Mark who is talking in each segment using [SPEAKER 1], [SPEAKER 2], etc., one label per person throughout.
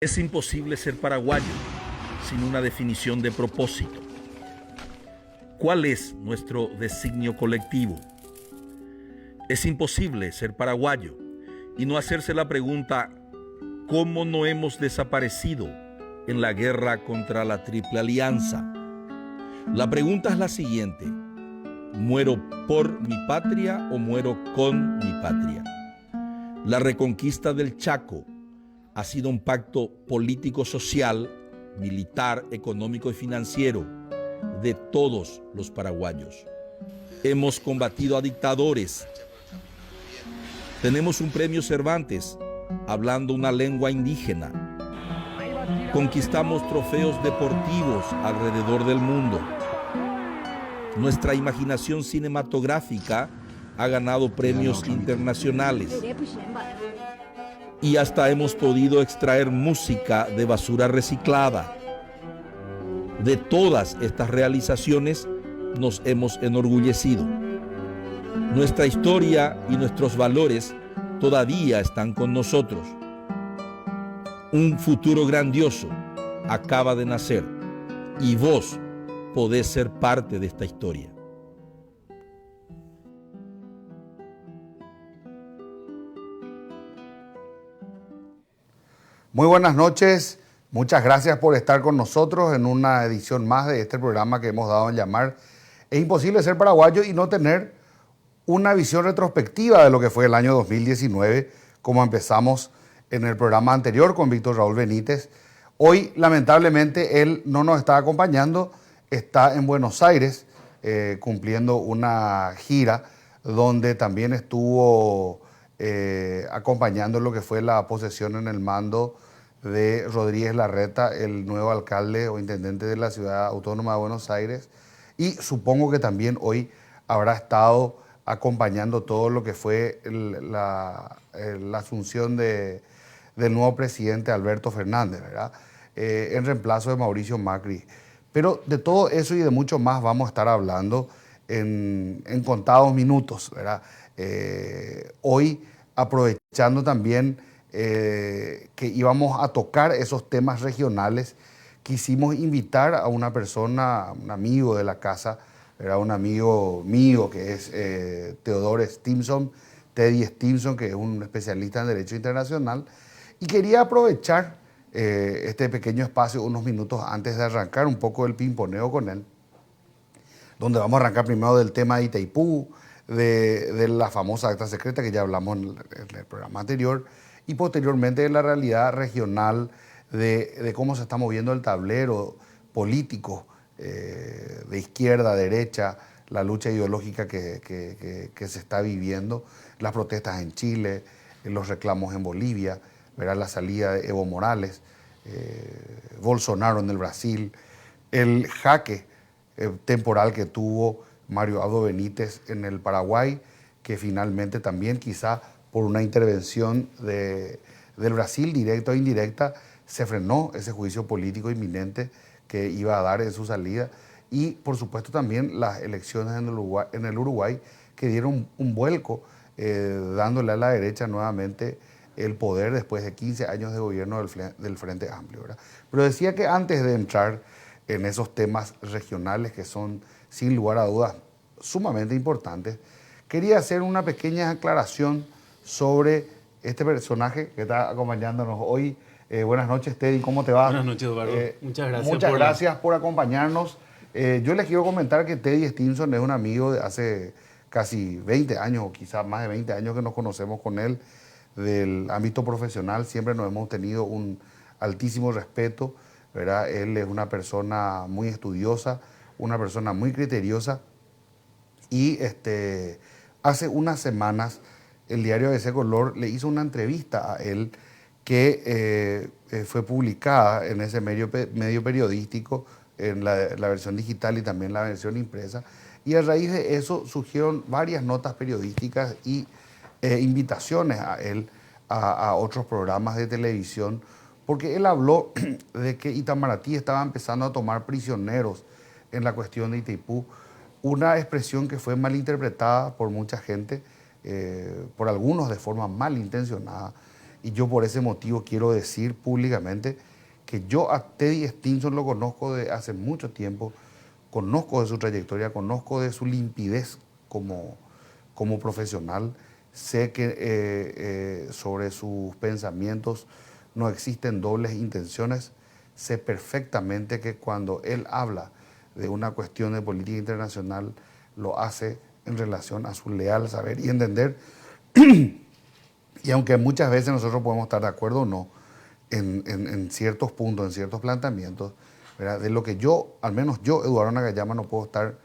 [SPEAKER 1] Es imposible ser paraguayo sin una definición de propósito. ¿Cuál es nuestro designio colectivo? Es imposible ser paraguayo y no hacerse la pregunta ¿cómo no hemos desaparecido en la guerra contra la Triple Alianza? La pregunta es la siguiente: ¿muero por mi patria o muero con mi patria? La reconquista del Chaco ha sido un pacto político-social, militar, económico y financiero de todos los paraguayos. Hemos combatido a dictadores. Tenemos un premio Cervantes hablando una lengua indígena. Conquistamos trofeos deportivos alrededor del mundo. Nuestra imaginación cinematográfica ha ganado premios internacionales. Y hasta hemos podido extraer música de basura reciclada. De todas estas realizaciones nos hemos enorgullecido. Nuestra historia y nuestros valores todavía están con nosotros. Un futuro grandioso acaba de nacer y vos podés ser parte de esta historia.
[SPEAKER 2] Muy buenas noches, muchas gracias por estar con nosotros en una edición más de este programa que hemos dado en llamar Es imposible ser paraguayo y no tener una visión retrospectiva de lo que fue el año 2019, como empezamos en el programa anterior con Víctor Raúl Benítez. Hoy, lamentablemente, él no nos está acompañando, está en Buenos Aires cumpliendo una gira donde también estuvo acompañando lo que fue la posesión en el mando de Rodríguez Larreta, el nuevo alcalde o intendente de la Ciudad Autónoma de Buenos Aires, y supongo que también hoy habrá estado acompañando todo lo que fue la asunción del nuevo presidente Alberto Fernández, ¿verdad? En reemplazo de Mauricio Macri. Pero de todo eso y de mucho más vamos a estar hablando en contados minutos, ¿verdad? Hoy, aprovechando también que íbamos a tocar esos temas regionales, quisimos invitar a una persona, un amigo de la casa, era un amigo mío que es Theodore Stimson, Teddy Stimson, que es un especialista en Derecho Internacional, y quería aprovechar este pequeño espacio, unos minutos antes de arrancar un poco el pimponeo con él, donde vamos a arrancar primero del tema de Itaipú, de la famosa acta secreta que ya hablamos en el programa anterior, y posteriormente de la realidad regional, de cómo se está moviendo el tablero político de izquierda, derecha, la lucha ideológica que se está viviendo, las protestas en Chile, los reclamos en Bolivia, verá la salida de Evo Morales, Bolsonaro en el Brasil, el jaque temporal que tuvo Mario Abdo Benítez en el Paraguay, que finalmente también quizá por una intervención del Brasil, directa o indirecta, se frenó ese juicio político inminente que iba a dar en su salida. Y por supuesto también las elecciones en el Uruguay que dieron un vuelco, dándole a la derecha nuevamente el poder después de 15 años de gobierno del Frente Amplio, ¿verdad? Pero decía que antes de entrar en esos temas regionales que son sin lugar a dudas sumamente importantes, quería hacer una pequeña aclaración sobre este personaje que está acompañándonos hoy. Buenas noches, Teddy, ¿cómo te va?
[SPEAKER 3] Buenas noches, Eduardo. Muchas gracias.
[SPEAKER 2] Muchas gracias por acompañarnos. Yo les quiero comentar que Teddy Stimson es un amigo de hace casi 20 años, o quizás más de 20 años que nos conocemos con él, del ámbito profesional. Siempre nos hemos tenido un altísimo respeto, ¿verdad? Él es una persona muy estudiosa, una persona muy criteriosa, y hace unas semanas el diario ABC Color le hizo una entrevista a él que fue publicada en ese medio periodístico, en la versión digital y también la versión impresa, y a raíz de eso surgieron varias notas periodísticas y invitaciones a él a otros programas de televisión, porque él habló de que Itamaraty estaba empezando a tomar prisioneros en la cuestión de Itaipú, una expresión que fue malinterpretada por mucha gente, por algunos de forma malintencionada, Y yo por ese motivo quiero decir públicamente que yo a Teddy Stinson lo conozco de hace mucho tiempo, conozco de su trayectoria, conozco de su limpidez como profesional, sé que sobre sus pensamientos no existen dobles intenciones, sé perfectamente que cuando él habla de una cuestión de política internacional, lo hace en relación a su leal saber y entender. Y aunque muchas veces nosotros podemos estar de acuerdo o no en ciertos puntos, en ciertos planteamientos, ¿verdad? De lo que yo, al menos yo, Eduardo Nagayama, no puedo estar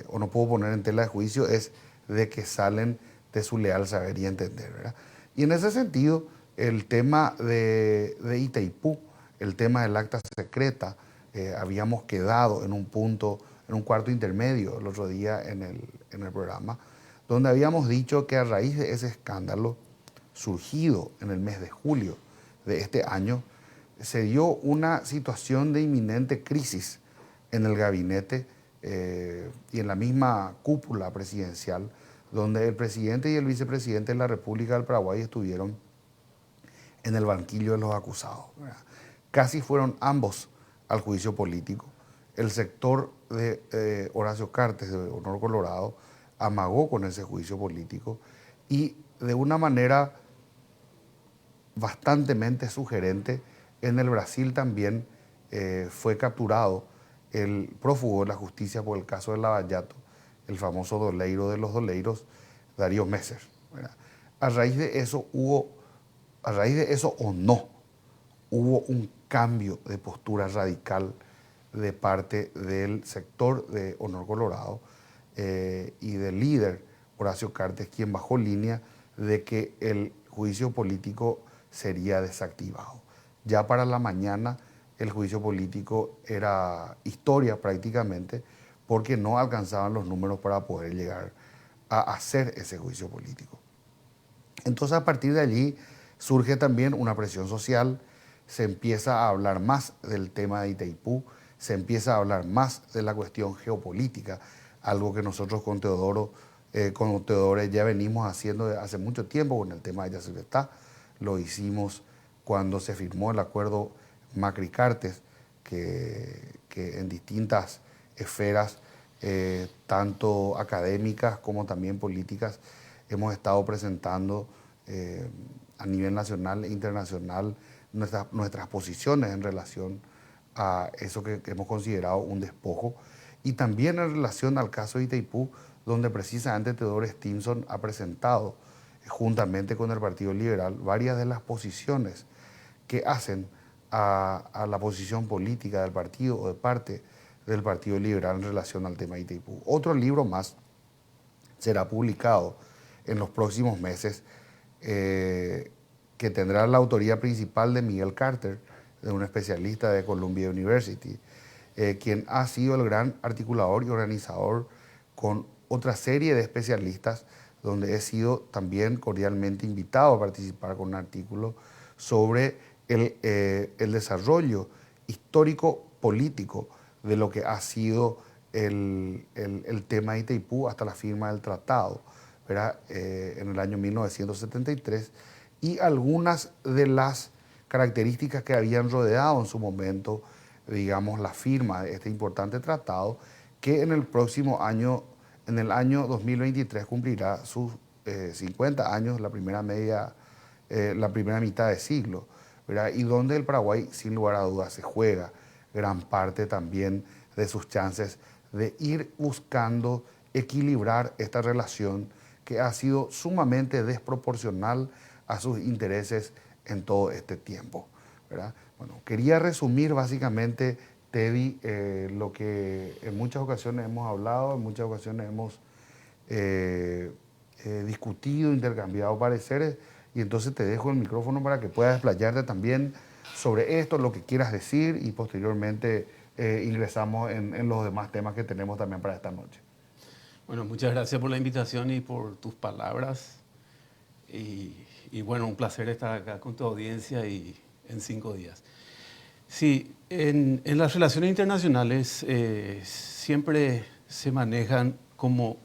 [SPEAKER 2] o no puedo poner en tela de juicio, es de que salen de su leal saber y entender, ¿verdad? Y en ese sentido, el tema de Itaipú, el tema del acta secreta, habíamos quedado en un punto, en un cuarto intermedio el otro día en el programa, donde habíamos dicho que a raíz de ese escándalo surgido en el mes de julio de este año, se dio una situación de inminente crisis en el gabinete y en la misma cúpula presidencial, donde el presidente y el vicepresidente de la República del Paraguay estuvieron en el banquillo de los acusados, ¿verdad? Casi fueron ambos al juicio político. El sector de Horacio Cartes, de Honor Colorado, amagó con ese juicio político y de una manera bastantemente sugerente, en el Brasil también fue capturado el prófugo de la justicia por el caso de Lavallato, el famoso doleiro de los doleiros, Darío Messer, ¿verdad? A raíz de eso o no, hubo un cambio de postura radical de parte del sector de Honor Colorado y del líder Horacio Cartes, quien bajó línea de que el juicio político sería desactivado. Ya para la mañana el juicio político era historia prácticamente, porque no alcanzaban los números para poder llegar a hacer ese juicio político. Entonces, a partir de allí surge también una presión social, se empieza a hablar más del tema de Itaipú, se empieza a hablar más de la cuestión geopolítica, algo que nosotros con Teodoro ya venimos haciendo hace mucho tiempo con el tema de Yacyretá. Lo hicimos cuando se firmó el acuerdo Macri-Cartes, que en distintas esferas, tanto académicas como también políticas, hemos estado presentando a nivel nacional e internacional nuestras posiciones en relación a eso que hemos considerado un despojo, y también en relación al caso de Itaipú, donde precisamente Teodoro Stinson ha presentado, juntamente con el Partido Liberal, varias de las posiciones que hacen a la posición política del partido o de parte del Partido Liberal en relación al tema de Itaipú. Otro libro más será publicado en los próximos meses, que tendrá la autoría principal de Miguel Carter, de un especialista de Columbia University, quien ha sido el gran articulador y organizador con otra serie de especialistas, donde he sido también cordialmente invitado a participar con un artículo sobre el desarrollo histórico-político de lo que ha sido el tema de Itaipú hasta la firma del tratado, ¿verdad? En el año 1973, y algunas de las características que habían rodeado en su momento, digamos, la firma de este importante tratado, que en el próximo año, en el año 2023, cumplirá sus 50 años, la primera mitad de siglo, ¿verdad? Y donde el Paraguay, sin lugar a dudas, se juega gran parte también de sus chances de ir buscando equilibrar esta relación que ha sido sumamente desproporcional a sus intereses en todo este tiempo, ¿verdad? Bueno, quería resumir básicamente, Teddy, lo que en muchas ocasiones hemos hablado, en muchas ocasiones hemos discutido, intercambiado pareceres, y entonces te dejo el micrófono para que puedas explayarte también sobre esto, lo que quieras decir, y posteriormente ingresamos en los demás temas que tenemos también para esta noche.
[SPEAKER 3] Bueno, muchas gracias por la invitación y por tus palabras. Y bueno, un placer estar acá con tu audiencia y en 5 días. Sí, en las relaciones internacionales siempre se manejan como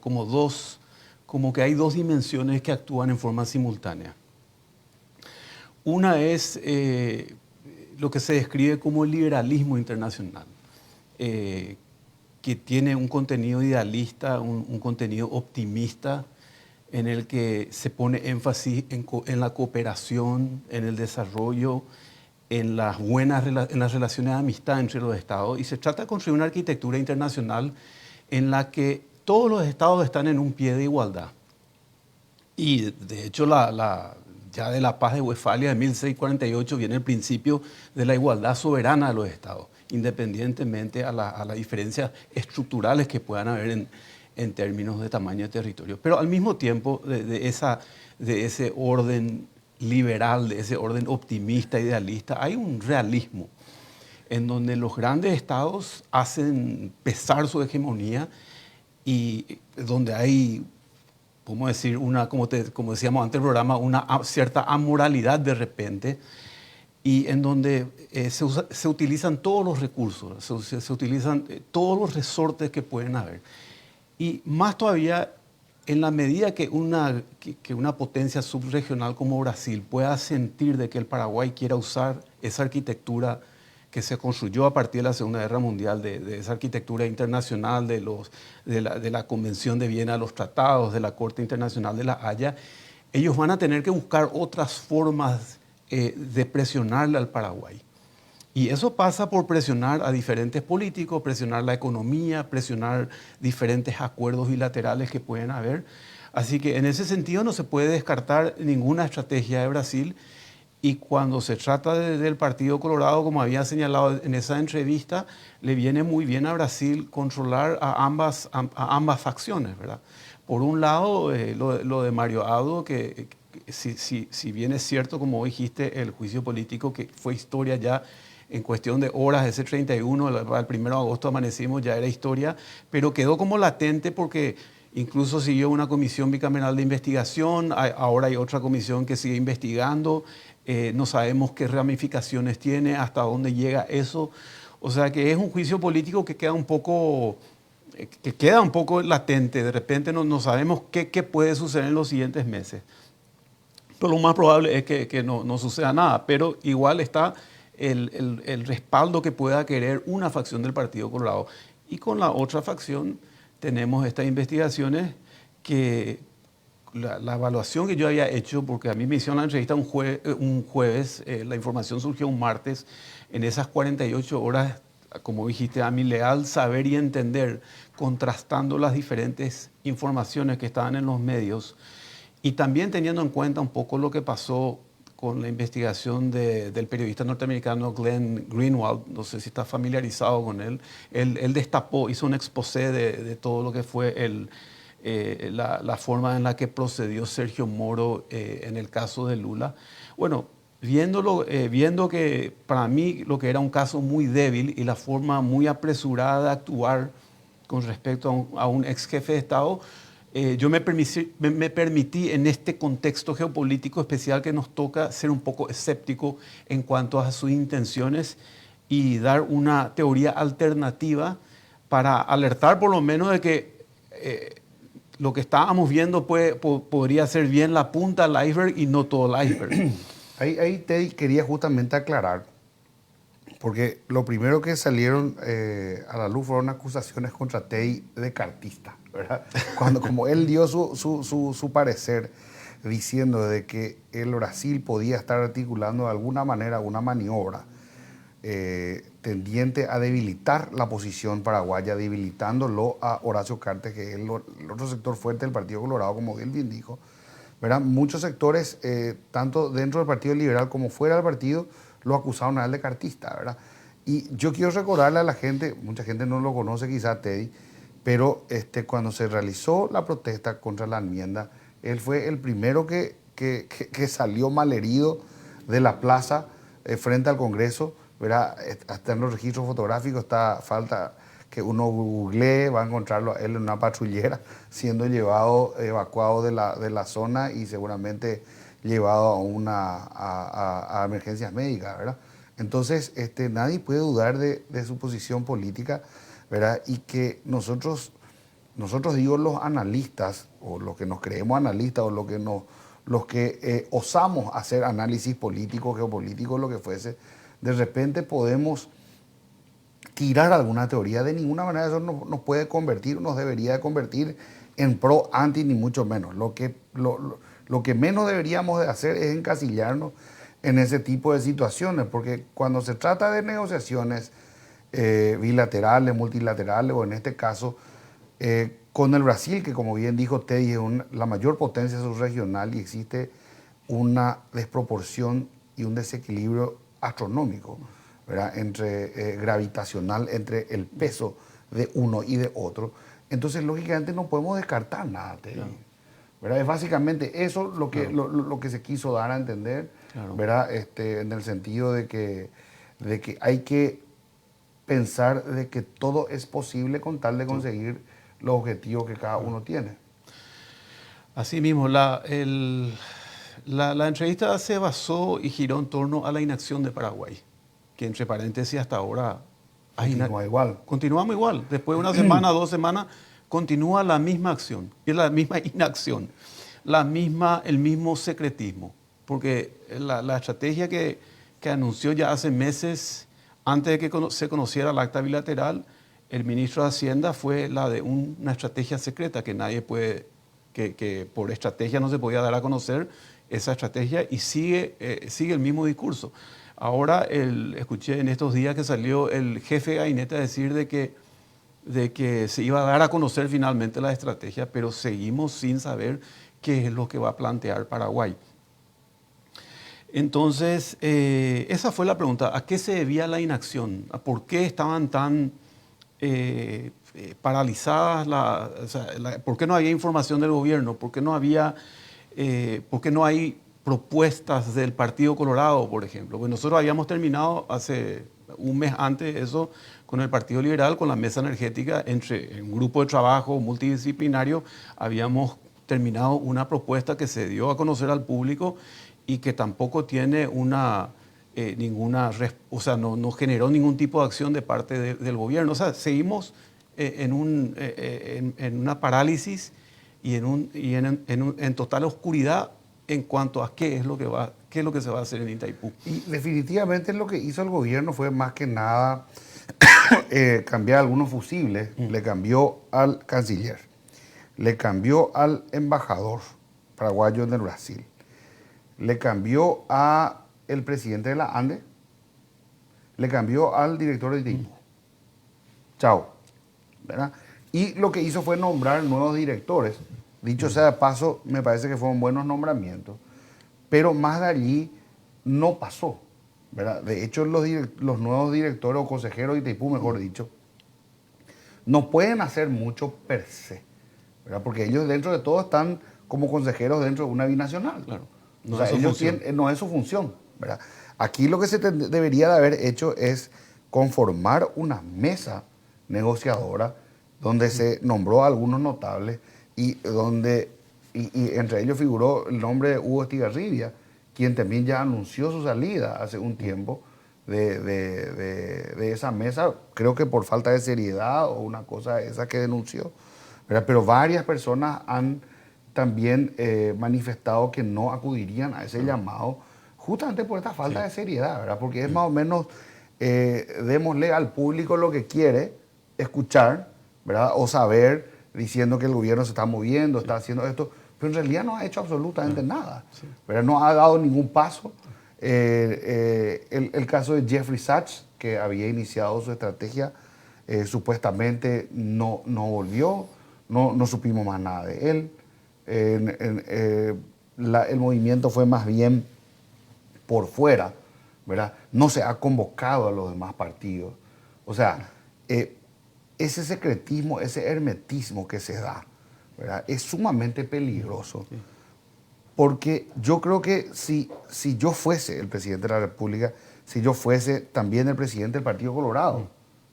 [SPEAKER 3] que hay dos dimensiones que actúan en forma simultánea. Una es lo que se describe como el liberalismo internacional, que tiene un contenido idealista, un contenido optimista, en el que se pone énfasis en la cooperación, en el desarrollo, en las en las relaciones de amistad entre los estados, y se trata de construir una arquitectura internacional en la que todos los estados están en un pie de igualdad. Y de hecho ya de la Paz de Westfalia de 1648 viene el principio de la igualdad soberana de los estados, independientemente a las diferencias estructurales que puedan haber en términos de tamaño de territorio. Pero al mismo tiempo de ese orden liberal, de ese orden optimista, idealista, hay un realismo en donde los grandes estados hacen pesar su hegemonía y donde hay, podemos decir, como decíamos antes del programa, una cierta amoralidad de repente, y en donde se utilizan todos los recursos, se utilizan todos los resortes que pueden haber. Y más todavía, en la medida que una potencia subregional como Brasil pueda sentir de que el Paraguay quiera usar esa arquitectura que se construyó a partir de la Segunda Guerra Mundial, de esa arquitectura internacional, de la Convención de Viena, los tratados, de la Corte Internacional de la Haya, ellos van a tener que buscar otras formas de presionarle al Paraguay. Y eso pasa por presionar a diferentes políticos, presionar la economía, presionar diferentes acuerdos bilaterales que pueden haber. Así que en ese sentido no se puede descartar ninguna estrategia de Brasil. Y cuando se trata del Partido Colorado, como había señalado en esa entrevista, le viene muy bien a Brasil controlar a ambas facciones, ¿verdad? Por un lado, lo de Mario Abdo, que si bien es cierto, como dijiste, el juicio político que fue historia ya en cuestión de horas, ese 31, el 1 de agosto amanecimos, ya era historia, pero quedó como latente porque incluso siguió una comisión bicameral de investigación, ahora hay otra comisión que sigue investigando, no sabemos qué ramificaciones tiene, hasta dónde llega eso. O sea que es un juicio político que queda un poco latente, de repente no sabemos qué puede suceder en los siguientes meses. Pero lo más probable es que no suceda nada, pero igual está el respaldo que pueda querer una facción del Partido Colorado. Y con la otra facción tenemos estas investigaciones que la evaluación que yo había hecho, porque a mí me hicieron la entrevista un jueves, la información surgió un martes, en esas 48 horas, como dijiste, a mi leal saber y entender, contrastando las diferentes informaciones que estaban en los medios y también teniendo en cuenta un poco lo que pasó con la investigación del periodista norteamericano Glenn Greenwald, no sé si está familiarizado con él, él destapó, hizo un exposé de todo lo que fue la forma en la que procedió Sergio Moro en el caso de Lula. Bueno, viendo que para mí lo que era un caso muy débil y la forma muy apresurada de actuar con respecto a un ex jefe de Estado, yo me permití en este contexto geopolítico especial que nos toca ser un poco escéptico en cuanto a sus intenciones y dar una teoría alternativa para alertar por lo menos de que lo que estábamos viendo podría ser bien la punta del iceberg y no todo el iceberg.
[SPEAKER 2] Ahí te quería justamente aclarar, porque lo primero que salieron a la luz fueron acusaciones contra Teddy de cartista, ¿verdad? Como él dio su parecer diciendo de que el Brasil podía estar articulando de alguna manera una maniobra tendiente a debilitar la posición paraguaya, debilitándolo a Horacio Cartes, que es el otro sector fuerte del Partido Colorado, como él bien dijo, ¿verdad? Muchos sectores, tanto dentro del Partido Liberal como fuera del partido, lo acusaron a él de cartista, ¿verdad? Y yo quiero recordarle a la gente, mucha gente no lo conoce quizá, Teddy, pero cuando se realizó la protesta contra la enmienda, él fue el primero que salió malherido de la plaza frente al Congreso, ¿verdad? Hasta en los registros fotográficos falta que uno googlee, va a encontrarlo a él en una patrullera siendo evacuado de la zona y seguramente llevado a emergencias médicas, ¿verdad? Entonces, nadie puede dudar de su posición política, ¿verdad? Y que nosotros digo los analistas, o los que nos creemos analistas, o los los que osamos hacer análisis político, geopolítico, lo que fuese, de repente podemos tirar alguna teoría. De ninguna manera eso nos puede convertir, nos debería de convertir en pro, anti, ni mucho menos. Lo que menos deberíamos de hacer es encasillarnos en ese tipo de situaciones, porque cuando se trata de negociaciones bilaterales, multilaterales, o en este caso con el Brasil, que como bien dijo Teddy, es la mayor potencia subregional y existe una desproporción y un desequilibrio astronómico, ¿verdad? Gravitacional entre el peso de uno y de otro. Entonces, lógicamente, no podemos descartar nada, Teddy. Claro. ¿Verdad? Es básicamente eso lo que, claro, lo que se quiso dar a entender, claro, ¿verdad? En el sentido de que hay que pensar de que todo es posible con tal de conseguir los objetivos que cada uno tiene.
[SPEAKER 3] Así mismo, la entrevista se basó y giró en torno a la inacción de Paraguay, que entre paréntesis hasta ahora
[SPEAKER 2] continúa igual.
[SPEAKER 3] Continuamos igual. Después de una semana, 2 semanas, continúa la misma acción, y la misma inacción, el mismo secretismo. Porque la estrategia que anunció ya hace meses, antes de que se conociera el acta bilateral, el ministro de Hacienda fue la de una estrategia secreta que nadie puede, que por estrategia no se podía dar a conocer esa estrategia, y sigue el mismo discurso. Ahora escuché en estos días que salió el jefe de gabinete a decir de que se iba a dar a conocer finalmente la estrategia, pero seguimos sin saber qué es lo que va a plantear Paraguay. Entonces, esa fue la pregunta. ¿A qué se debía la inacción? ¿Por qué estaban tan paralizadas? ¿Por qué no había información del gobierno? ¿Por qué no hay propuestas del Partido Colorado, por ejemplo? Pues nosotros habíamos terminado hace un mes antes eso con el Partido Liberal, con la mesa energética, entre un grupo de trabajo multidisciplinario, habíamos terminado una propuesta que se dio a conocer al público y que tampoco tiene no generó ningún tipo de acción de parte del gobierno. O sea, seguimos en una parálisis y en total oscuridad en cuanto a qué es lo que se va a hacer en Itaipú.
[SPEAKER 2] Y definitivamente lo que hizo el gobierno fue más que nada cambiar algunos fusibles. Le cambió al canciller, le cambió al embajador paraguayo en el Brasil, le cambió a el presidente de la ANDE, le cambió al director de Itaipú. Chao. ¿Verdad? Y lo que hizo fue nombrar nuevos directores. Dicho sea de paso, me parece que fueron buenos nombramientos, pero más de allí no pasó, ¿verdad? De hecho, los nuevos directores o consejeros de Itaipú, mejor dicho, no pueden hacer mucho per se, ¿verdad? Porque ellos dentro de todo están como consejeros dentro de una binacional. Claro. No es su función, ¿verdad? Aquí lo que se debería de haber hecho es conformar una mesa negociadora donde se nombró a algunos notables y entre ellos figuró el nombre de Hugo Estigarribia, quien también ya anunció su salida hace un tiempo de esa mesa, creo que por falta de seriedad o una cosa esa que denunció, ¿verdad? Pero varias personas han también manifestado que no acudirían a ese llamado justamente por esta falta de seriedad, ¿verdad? Porque es más o menos, démosle al público lo que quiere escuchar, ¿verdad? O saber, diciendo que el gobierno se está moviendo, está haciendo esto, pero en realidad no ha hecho absolutamente nada, ¿verdad? No ha dado ningún paso. El caso de Jeffrey Sachs, que había iniciado su estrategia, supuestamente no volvió, no supimos más nada de él. El movimiento fue más bien por fuera, ¿verdad? No se ha convocado a los demás partidos. O sea, ese secretismo, ese hermetismo que se da, ¿verdad? Es sumamente peligroso. Porque yo creo que si yo fuese el presidente de la República, si yo fuese también el presidente del Partido Colorado,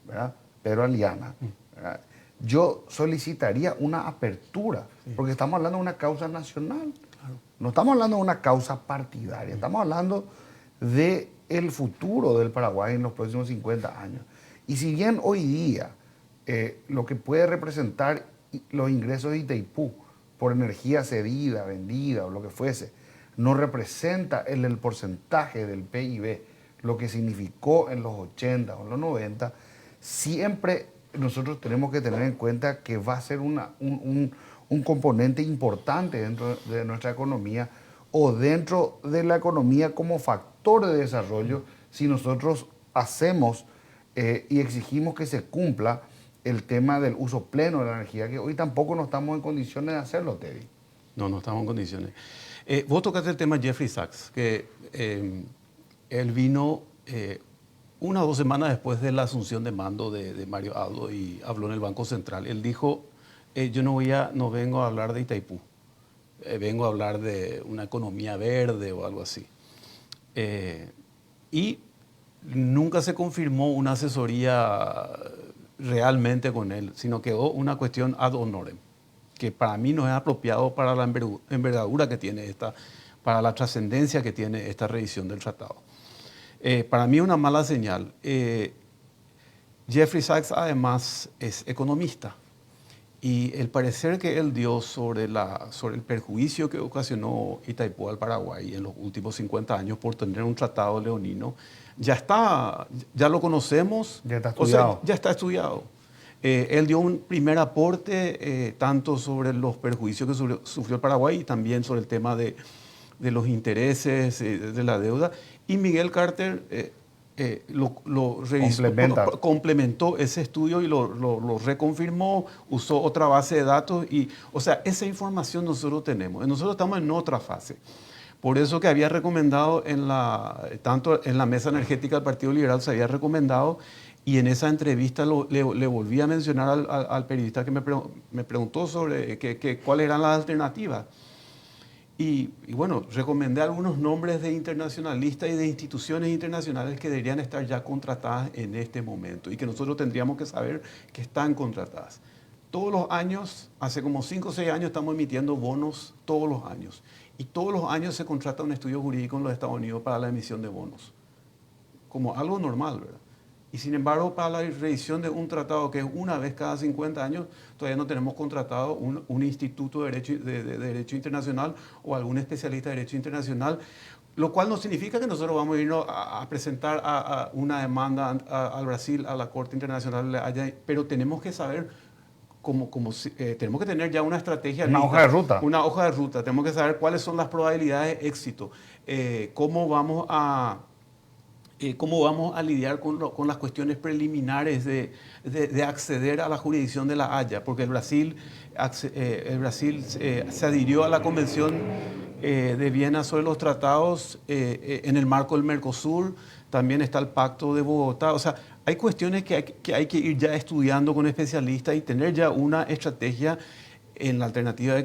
[SPEAKER 2] ¿verdad? Pedro Aliana, ¿verdad? Yo solicitaría una apertura, porque estamos hablando de una causa nacional. Claro. No estamos hablando de una causa partidaria, estamos hablando del futuro del Paraguay en los próximos 50 años. Y si bien hoy día lo que puede representar los ingresos de Itaipú por energía cedida, vendida o lo que fuese, no representa el porcentaje del PIB, lo que significó en los 80 o en los 90, siempre nosotros tenemos que tener en cuenta que va a ser un componente importante dentro de nuestra economía o dentro de la economía como factor de desarrollo si nosotros hacemos y exigimos que se cumpla el tema del uso pleno de la energía, que hoy tampoco no estamos en condiciones de hacerlo, Teddy.
[SPEAKER 3] No estamos en condiciones. Vos tocaste el tema Jeffrey Sachs, que él vino 1 o 2 semanas después de la asunción de mando de Mario Abdo y habló en el Banco Central. Él dijo, yo no vengo a hablar de Itaipú, vengo a hablar de una economía verde o algo así. Y nunca se confirmó una asesoría realmente con él, sino quedó una cuestión ad honorem, que para mí no es apropiado para la envergadura que tiene para la trascendencia que tiene esta revisión del tratado. Para mí es una mala señal. Jeffrey Sachs además es economista y el parecer que él dio sobre el perjuicio que ocasionó Itaipú al Paraguay en los últimos 50 años por tener un tratado leonino, ya lo conocemos.
[SPEAKER 2] Ya está estudiado.
[SPEAKER 3] O sea, ya está estudiado. Él dio un primer aporte tanto sobre los perjuicios que sufrió el Paraguay y también sobre el tema de los intereses, de la deuda. Y Miguel Carter complementó ese estudio y lo reconfirmó, usó otra base de datos. O sea, esa información nosotros tenemos. Nosotros estamos en otra fase. Por eso que había recomendado, tanto en la mesa energética del Partido Liberal se había recomendado, y en esa entrevista le volví a mencionar al periodista que me preguntó sobre cuáles eran las alternativas. Y bueno, recomendé algunos nombres de internacionalistas y de instituciones internacionales que deberían estar ya contratadas en este momento y que nosotros tendríamos que saber que están contratadas. Todos los años, hace como 5 o 6 años, estamos emitiendo bonos todos los años. Y todos los años se contrata un estudio jurídico en los Estados Unidos para la emisión de bonos. Como algo normal, ¿verdad? Y sin embargo, para la revisión de un tratado que es una vez cada 50 años, todavía no tenemos contratado un instituto de derecho internacional o algún especialista de derecho internacional, lo cual no significa que nosotros vamos a irnos a presentar una demanda al Brasil, a la Corte Internacional de La Haya, pero tenemos que saber tenemos que tener ya una estrategia.
[SPEAKER 2] Una hoja de ruta.
[SPEAKER 3] Una hoja de ruta. Tenemos que saber cuáles son las probabilidades de éxito, cómo vamos a lidiar con las cuestiones preliminares de acceder a la jurisdicción de La Haya, porque el Brasil se adhirió a la Convención de Viena sobre los tratados en el marco del Mercosur, también está el Pacto de Bogotá. O sea, hay cuestiones que hay que ir ya estudiando con especialistas y tener ya una estrategia en la alternativa de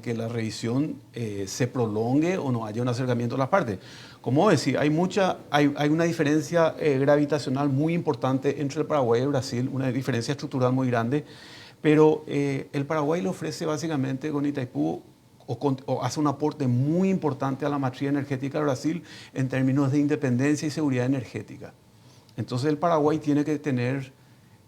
[SPEAKER 3] que la revisión se prolongue o no haya un acercamiento de las partes. Como decía, hay una diferencia gravitacional muy importante entre el Paraguay y el Brasil, una diferencia estructural muy grande, pero el Paraguay le ofrece básicamente con Itaipú o hace un aporte muy importante a la matriz energética de Brasil en términos de independencia y seguridad energética. Entonces el Paraguay tiene que tener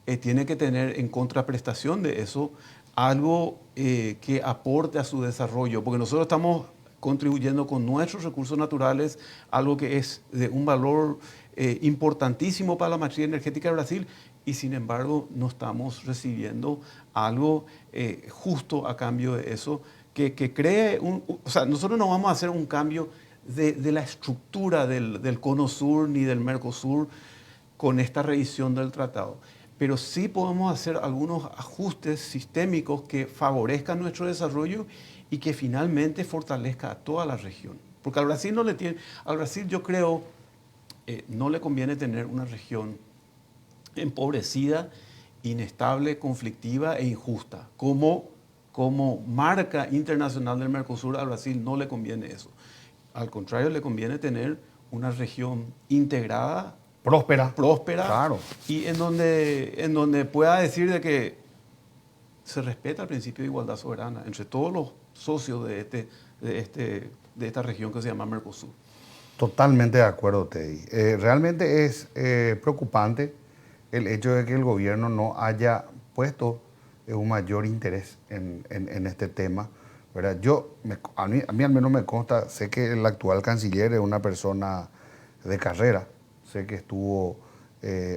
[SPEAKER 3] en contraprestación de eso algo que aporte a su desarrollo, porque nosotros estamos contribuyendo con nuestros recursos naturales, algo que es de un valor importantísimo para la matriz energética de Brasil, y sin embargo no estamos recibiendo algo justo a cambio de eso, que cree o sea, nosotros no vamos a hacer un cambio de la estructura del Cono Sur ni del Mercosur con esta revisión del tratado. Pero sí podemos hacer algunos ajustes sistémicos que favorezcan nuestro desarrollo y que finalmente fortalezca a toda la región. Porque al Brasil yo creo, no le conviene tener una región empobrecida, inestable, conflictiva e injusta. Como marca internacional del Mercosur, al Brasil no le conviene eso. Al contrario, le conviene tener una región integrada, próspera,
[SPEAKER 2] claro,
[SPEAKER 3] y en donde pueda decir de que se respeta el principio de igualdad soberana entre todos los socios de esta región que se llama Mercosur.
[SPEAKER 2] Totalmente de acuerdo, Teddy. Realmente es preocupante el hecho de que el gobierno no haya puesto un mayor interés en este tema, ¿verdad? A mí al menos me consta, sé que el actual canciller es una persona de carrera, sé que estuvo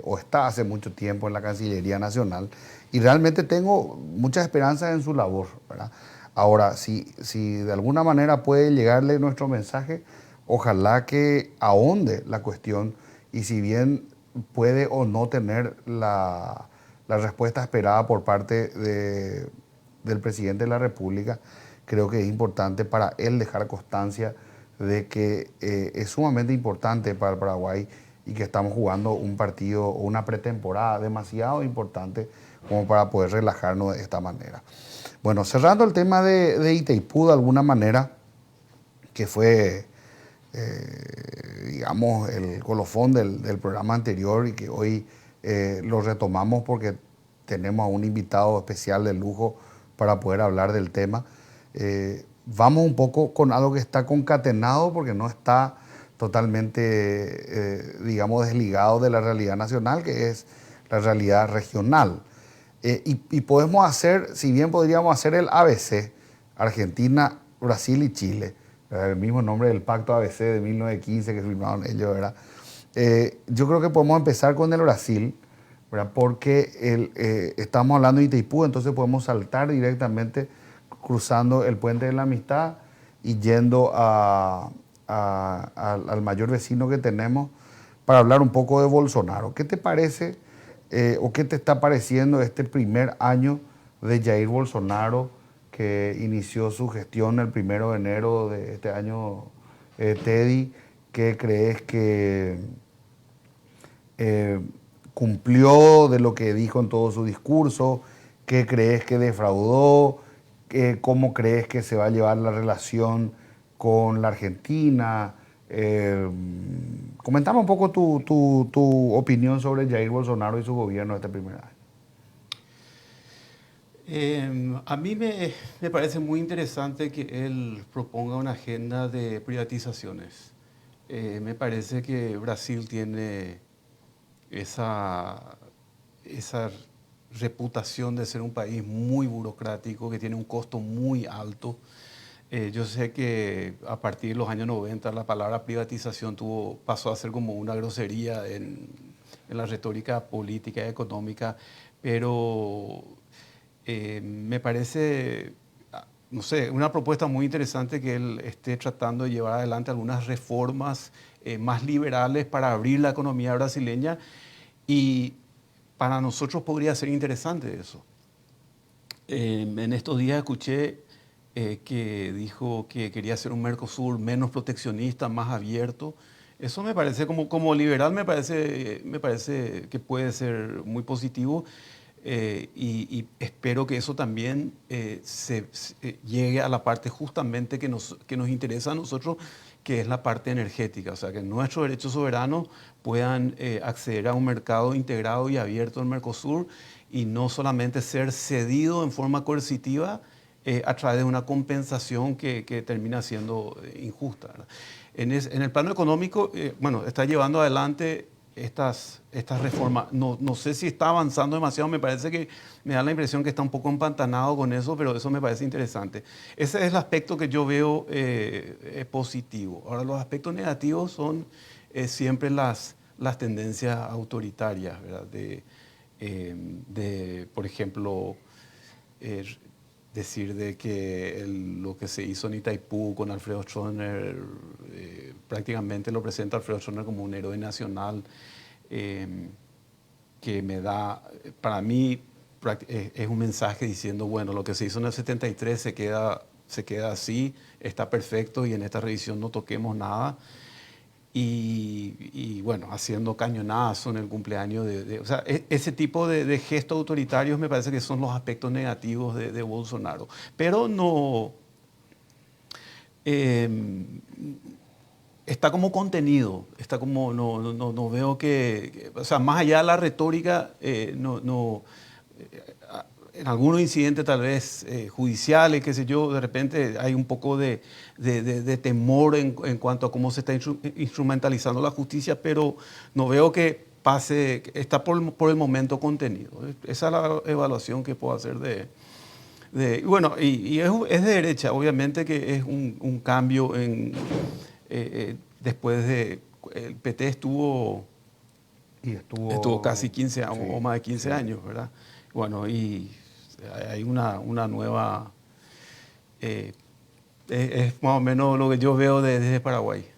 [SPEAKER 2] o está hace mucho tiempo en la Cancillería Nacional y realmente tengo muchas esperanzas en su labor, ¿verdad? Ahora, si de alguna manera puede llegarle nuestro mensaje, ojalá que ahonde la cuestión y si bien puede o no tener la respuesta esperada por parte del presidente de la República, creo que es importante para él dejar constancia de que es sumamente importante para el Paraguay y que estamos jugando un partido o una pretemporada demasiado importante como para poder relajarnos de esta manera. Bueno, cerrando el tema de Itaipú de alguna manera, que fue, digamos, el colofón del programa anterior y que hoy lo retomamos porque tenemos a un invitado especial de lujo para poder hablar del tema. Vamos un poco con algo que está concatenado porque no está totalmente, digamos, desligado de la realidad nacional, que es la realidad regional. Y podemos hacer, si bien podríamos hacer el ABC, Argentina, Brasil y Chile, el mismo nombre del pacto ABC de 1915 que firmaron ellos, ¿verdad? Yo creo que podemos empezar con el Brasil, ¿verdad? Porque estamos hablando de Itaipú, entonces podemos saltar directamente cruzando el puente de la amistad y yendo al mayor vecino que tenemos para hablar un poco de Bolsonaro. ¿Qué te parece o qué te está pareciendo este primer año de Jair Bolsonaro que inició su gestión el 1 de enero de este año, Teddy? ¿Qué crees que cumplió de lo que dijo en todo su discurso? ¿Qué crees que defraudó? ¿Cómo crees que se va a llevar la relación con la Argentina? Comentame un poco tu opinión sobre Jair Bolsonaro y su gobierno este primer año.
[SPEAKER 3] A mí me parece muy interesante que él proponga una agenda de privatizaciones. Me parece que Brasil tiene esa reputación de ser un país muy burocrático, que tiene un costo muy alto. Yo sé que a partir de los años 90 la palabra privatización pasó a ser como una grosería en la retórica política y económica, pero me parece, no sé, una propuesta muy interesante que él esté tratando de llevar adelante algunas reformas más liberales para abrir la economía brasileña, y para nosotros podría ser interesante eso. En estos días escuché que dijo que quería hacer un Mercosur menos proteccionista, más abierto. Eso me parece, como liberal, me parece que puede ser muy positivo, y espero que eso también llegue a la parte justamente que nos interesa a nosotros, que es la parte energética. O sea, que nuestros derechos soberanos puedan acceder a un mercado integrado y abierto en Mercosur y no solamente ser cedido en forma coercitiva a través de una compensación que termina siendo injusta, ¿verdad? En el plano económico, bueno, está llevando adelante estas reformas. No sé si está avanzando demasiado, me da la impresión que está un poco empantanado con eso, pero eso me parece interesante. Ese es el aspecto que yo veo positivo. Ahora, los aspectos negativos son siempre las tendencias autoritarias, ¿verdad? Por ejemplo, decir de que lo que se hizo en Itaipú con Alfredo Stroessner, prácticamente lo presenta Alfredo Stroessner como un héroe nacional, que me da, para mí, es un mensaje diciendo, bueno, lo que se hizo en el 73 se queda así, está perfecto y en esta revisión no toquemos nada. Y bueno, haciendo cañonazo en el cumpleaños o sea, ese tipo de gestos autoritarios me parece que son los aspectos negativos de Bolsonaro. Pero no, está como contenido, está como, no veo o sea, más allá de la retórica, en algunos incidentes tal vez judiciales, qué sé yo, de repente hay un poco de temor en cuanto a cómo se está instrumentalizando la justicia, pero no veo que está por el momento contenido. Esa es la evaluación que puedo hacer Bueno, y es de derecha, obviamente que es un cambio después de... El PT estuvo casi 15
[SPEAKER 2] sí,
[SPEAKER 3] o más de 15
[SPEAKER 2] sí.
[SPEAKER 3] años, ¿verdad? Bueno, y hay una nueva... es más o menos lo que yo veo desde Paraguay.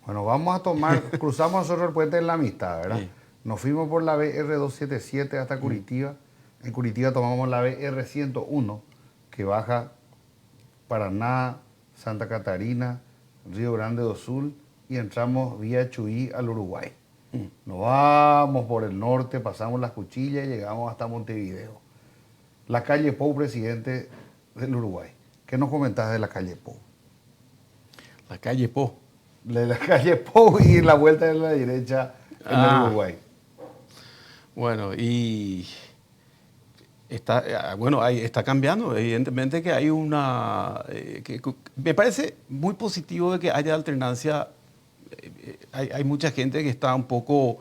[SPEAKER 2] Bueno, vamos a tomar, cruzamos nosotros el puente de la Amistad, ¿verdad?
[SPEAKER 3] Sí.
[SPEAKER 2] Nos fuimos por la BR-277 hasta Curitiba. En Curitiba tomamos la BR-101, que baja Paraná, Santa Catarina, Río Grande do Sul, y entramos vía Chuy al Uruguay. Nos vamos por el norte, pasamos las Cuchillas y llegamos hasta Montevideo. La calle Pou, presidente del Uruguay. ¿Qué nos comentás de la calle Pou?
[SPEAKER 3] La calle Po.
[SPEAKER 2] De la calle Pou y la vuelta de la derecha en el Uruguay.
[SPEAKER 3] Bueno, y está cambiando. Evidentemente que hay me parece muy positivo de que haya alternancia. Hay mucha gente que está un poco...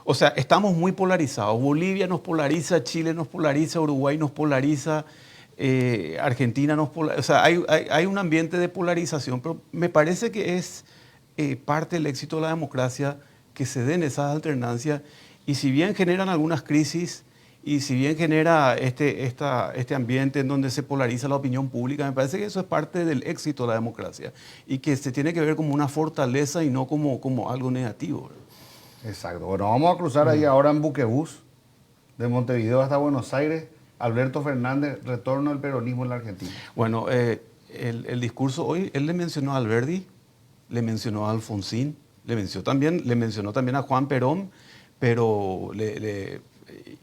[SPEAKER 3] O sea, estamos muy polarizados. Bolivia nos polariza, Chile nos polariza, Uruguay nos polariza, Argentina nos polariza. O sea, hay un ambiente de polarización, pero me parece que es parte del éxito de la democracia que se den esas alternancias. Y si bien generan algunas crisis, y si bien genera este ambiente en donde se polariza la opinión pública, me parece que eso es parte del éxito de la democracia y que se tiene que ver como una fortaleza y no como algo negativo.
[SPEAKER 2] Exacto. Bueno, vamos a cruzar ahí ahora en buquebús de Montevideo hasta Buenos Aires. Alberto Fernández, retorno al peronismo en la Argentina.
[SPEAKER 3] Bueno, el discurso hoy, él le mencionó a Alberdi, le mencionó a Alfonsín, le mencionó también a Juan Perón, pero le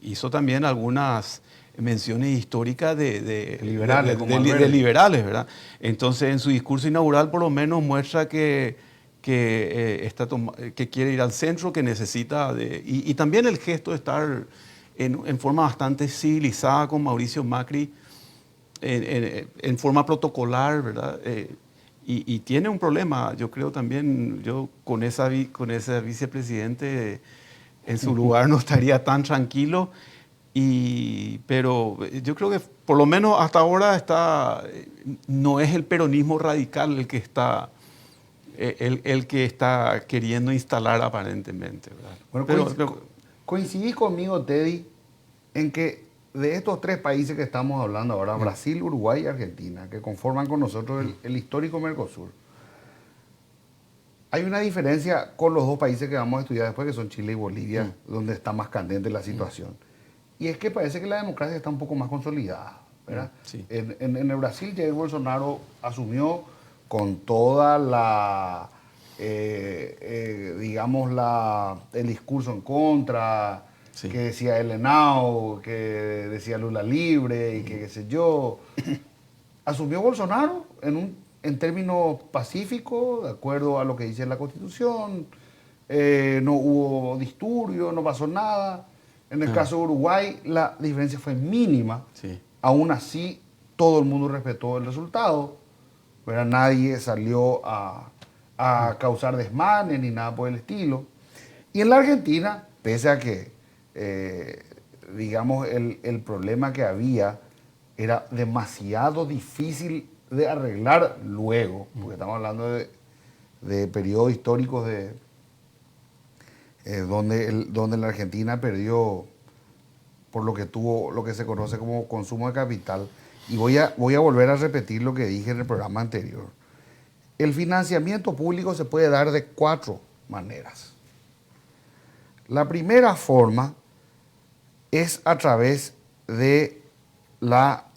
[SPEAKER 3] hizo también algunas menciones históricas de liberales, ¿verdad? Entonces, en su discurso inaugural, por lo menos, muestra que quiere ir al centro, que necesita y también el gesto de estar en forma bastante civilizada con Mauricio Macri, en forma protocolar, ¿verdad? Y tiene un problema, yo creo también, yo con esa vicepresidente en su lugar no estaría tan tranquilo, pero yo creo que por lo menos hasta ahora no es el peronismo radical el que está queriendo instalar aparentemente, ¿verdad?
[SPEAKER 2] Bueno, coincidís conmigo, Teddy, en que de estos tres países que estamos hablando ahora, Brasil, Uruguay y Argentina, que conforman con nosotros el histórico Mercosur, hay una diferencia con los dos países que vamos a estudiar después, que son Chile y Bolivia, donde está más candente la situación. Y es que parece que la democracia está un poco más consolidada, ¿verdad?
[SPEAKER 3] Sí.
[SPEAKER 2] En el Brasil, Jair Bolsonaro asumió con toda la, digamos, el discurso en contra,
[SPEAKER 3] Sí.
[SPEAKER 2] que decía el Henao, que decía Lula libre y que qué sé yo. Asumió Bolsonaro en términos pacíficos, de acuerdo a lo que dice la Constitución. No hubo disturbio, no pasó nada. En el caso de Uruguay, la diferencia fue mínima.
[SPEAKER 3] Sí.
[SPEAKER 2] Aún así, todo el mundo respetó el resultado. ¿Verdad? Nadie salió a causar desmanes ni nada por el estilo. Y en la Argentina, pese a que, digamos, el problema que había era demasiado difícil de arreglar luego, porque estamos hablando de periodos históricos donde la Argentina perdió por lo que se conoce como consumo de capital. Y voy a volver a repetir lo que dije en el programa anterior. El financiamiento público se puede dar de 4 maneras. La primera forma es a través de la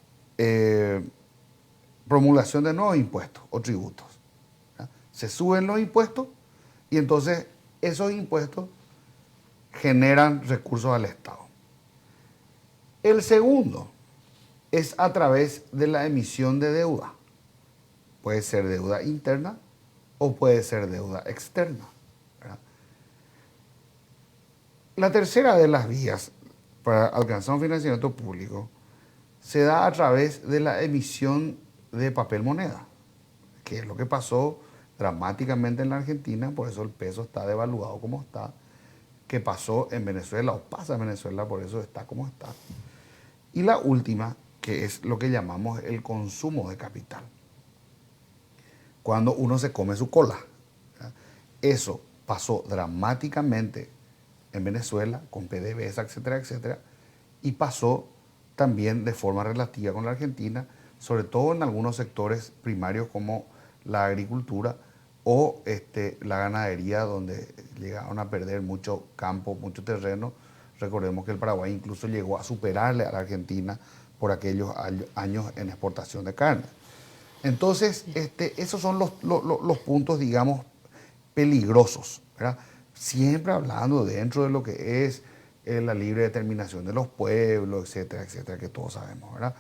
[SPEAKER 2] promulgación de nuevos impuestos o tributos. ¿Ya? Se suben los impuestos y entonces esos impuestos generan recursos al Estado. El segundo es a través de la emisión de deuda. Puede ser deuda interna o puede ser deuda externa, ¿verdad? La tercera de las vías para alcanzar un financiamiento público se da a través de la emisión de papel moneda, que es lo que pasó dramáticamente en la Argentina, por eso el peso está devaluado como está, que pasó en Venezuela o pasa en Venezuela, por eso está como está. Y la última, que es lo que llamamos el consumo de capital. Cuando uno se come su cola. ¿Verdad? Eso pasó dramáticamente en Venezuela con PDVSA, etcétera, etcétera, y pasó también de forma relativa con la Argentina, sobre todo en algunos sectores primarios como la agricultura o la ganadería, donde llegaron a perder mucho campo, mucho terreno. Recordemos que el Paraguay incluso llegó a superarle a la Argentina por aquellos años en exportación de carne. Entonces, esos son los puntos, digamos, peligrosos, ¿verdad? Siempre hablando dentro de lo que es la libre determinación de los pueblos, etcétera, etcétera, que todos sabemos, ¿verdad?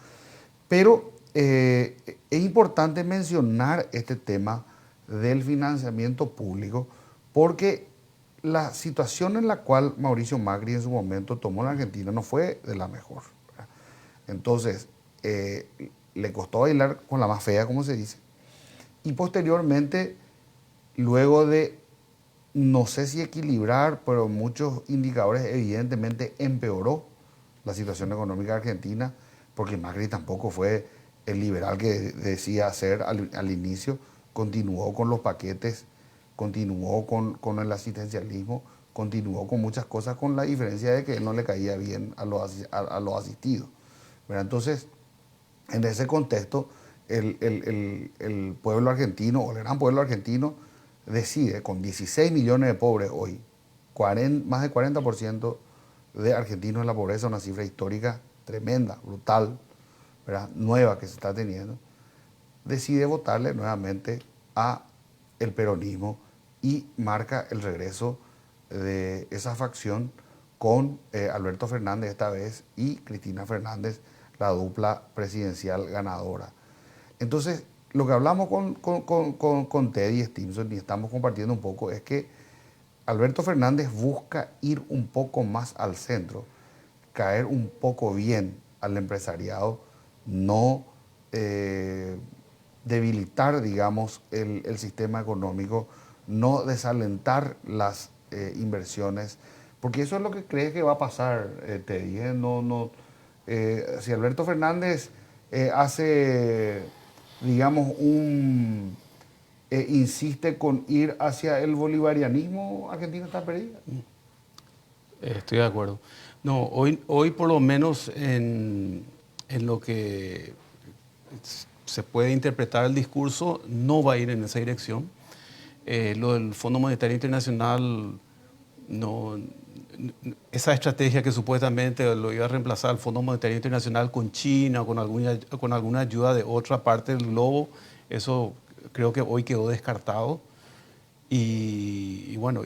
[SPEAKER 2] Pero es importante mencionar este tema del financiamiento público porque la situación en la cual Mauricio Macri en su momento tomó la Argentina no fue de la mejor, ¿verdad? Entonces, le costó bailar con la más fea, como se dice, y posteriormente, luego de, no sé si equilibrar, pero muchos indicadores evidentemente empeoró la situación económica argentina, porque Macri tampoco fue el liberal que decía ser al inicio, continuó con los paquetes, continuó con el asistencialismo, continuó con muchas cosas, con la diferencia de que él no le caía bien a los asistidos, ¿verdad? Entonces, en ese contexto, el pueblo argentino, o el gran pueblo argentino, decide, con 16 millones de pobres hoy, más del 40% de argentinos en la pobreza, una cifra histórica tremenda, brutal, ¿verdad? Nueva que se está teniendo, decide votarle nuevamente a el peronismo y marca el regreso de esa facción con Alberto Fernández esta vez y Cristina Fernández, la dupla presidencial ganadora. Entonces, lo que hablamos con Teddy Stimson y estamos compartiendo un poco es que Alberto Fernández busca ir un poco más al centro, caer un poco bien al empresariado, no debilitar, digamos, el sistema económico, no desalentar las inversiones, porque eso es lo que cree que va a pasar, Teddy. Si Alberto Fernández hace, digamos, insiste con ir hacia el bolivarianismo, Argentina está perdida.
[SPEAKER 3] Estoy de acuerdo. No, hoy por lo menos en lo que se puede interpretar el discurso, no va a ir en esa dirección. Lo del Fondo Monetario Internacional, esa estrategia que supuestamente lo iba a reemplazar el Fondo Monetario Internacional con China o con alguna ayuda de otra parte del globo, eso creo que hoy quedó descartado. Y bueno,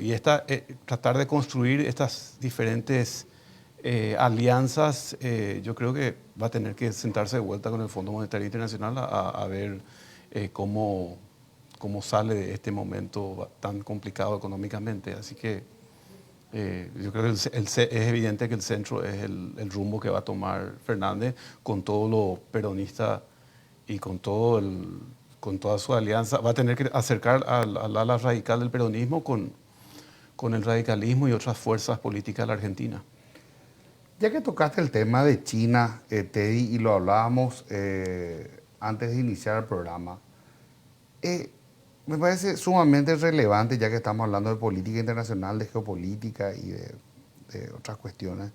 [SPEAKER 3] tratar de construir estas diferentes alianzas, yo creo que va a tener que sentarse de vuelta con el Fondo Monetario Internacional a ver cómo sale de este momento tan complicado económicamente. Así que yo creo que es evidente que el centro es el rumbo que va a tomar Fernández con todo lo peronista y con toda su alianza. Va a tener que acercar al ala radical del peronismo con el radicalismo y otras fuerzas políticas de la Argentina.
[SPEAKER 2] Ya que tocaste el tema de China, Teddy, y lo hablábamos antes de iniciar el programa, me parece sumamente relevante, ya que estamos hablando de política internacional, de geopolítica y de otras cuestiones,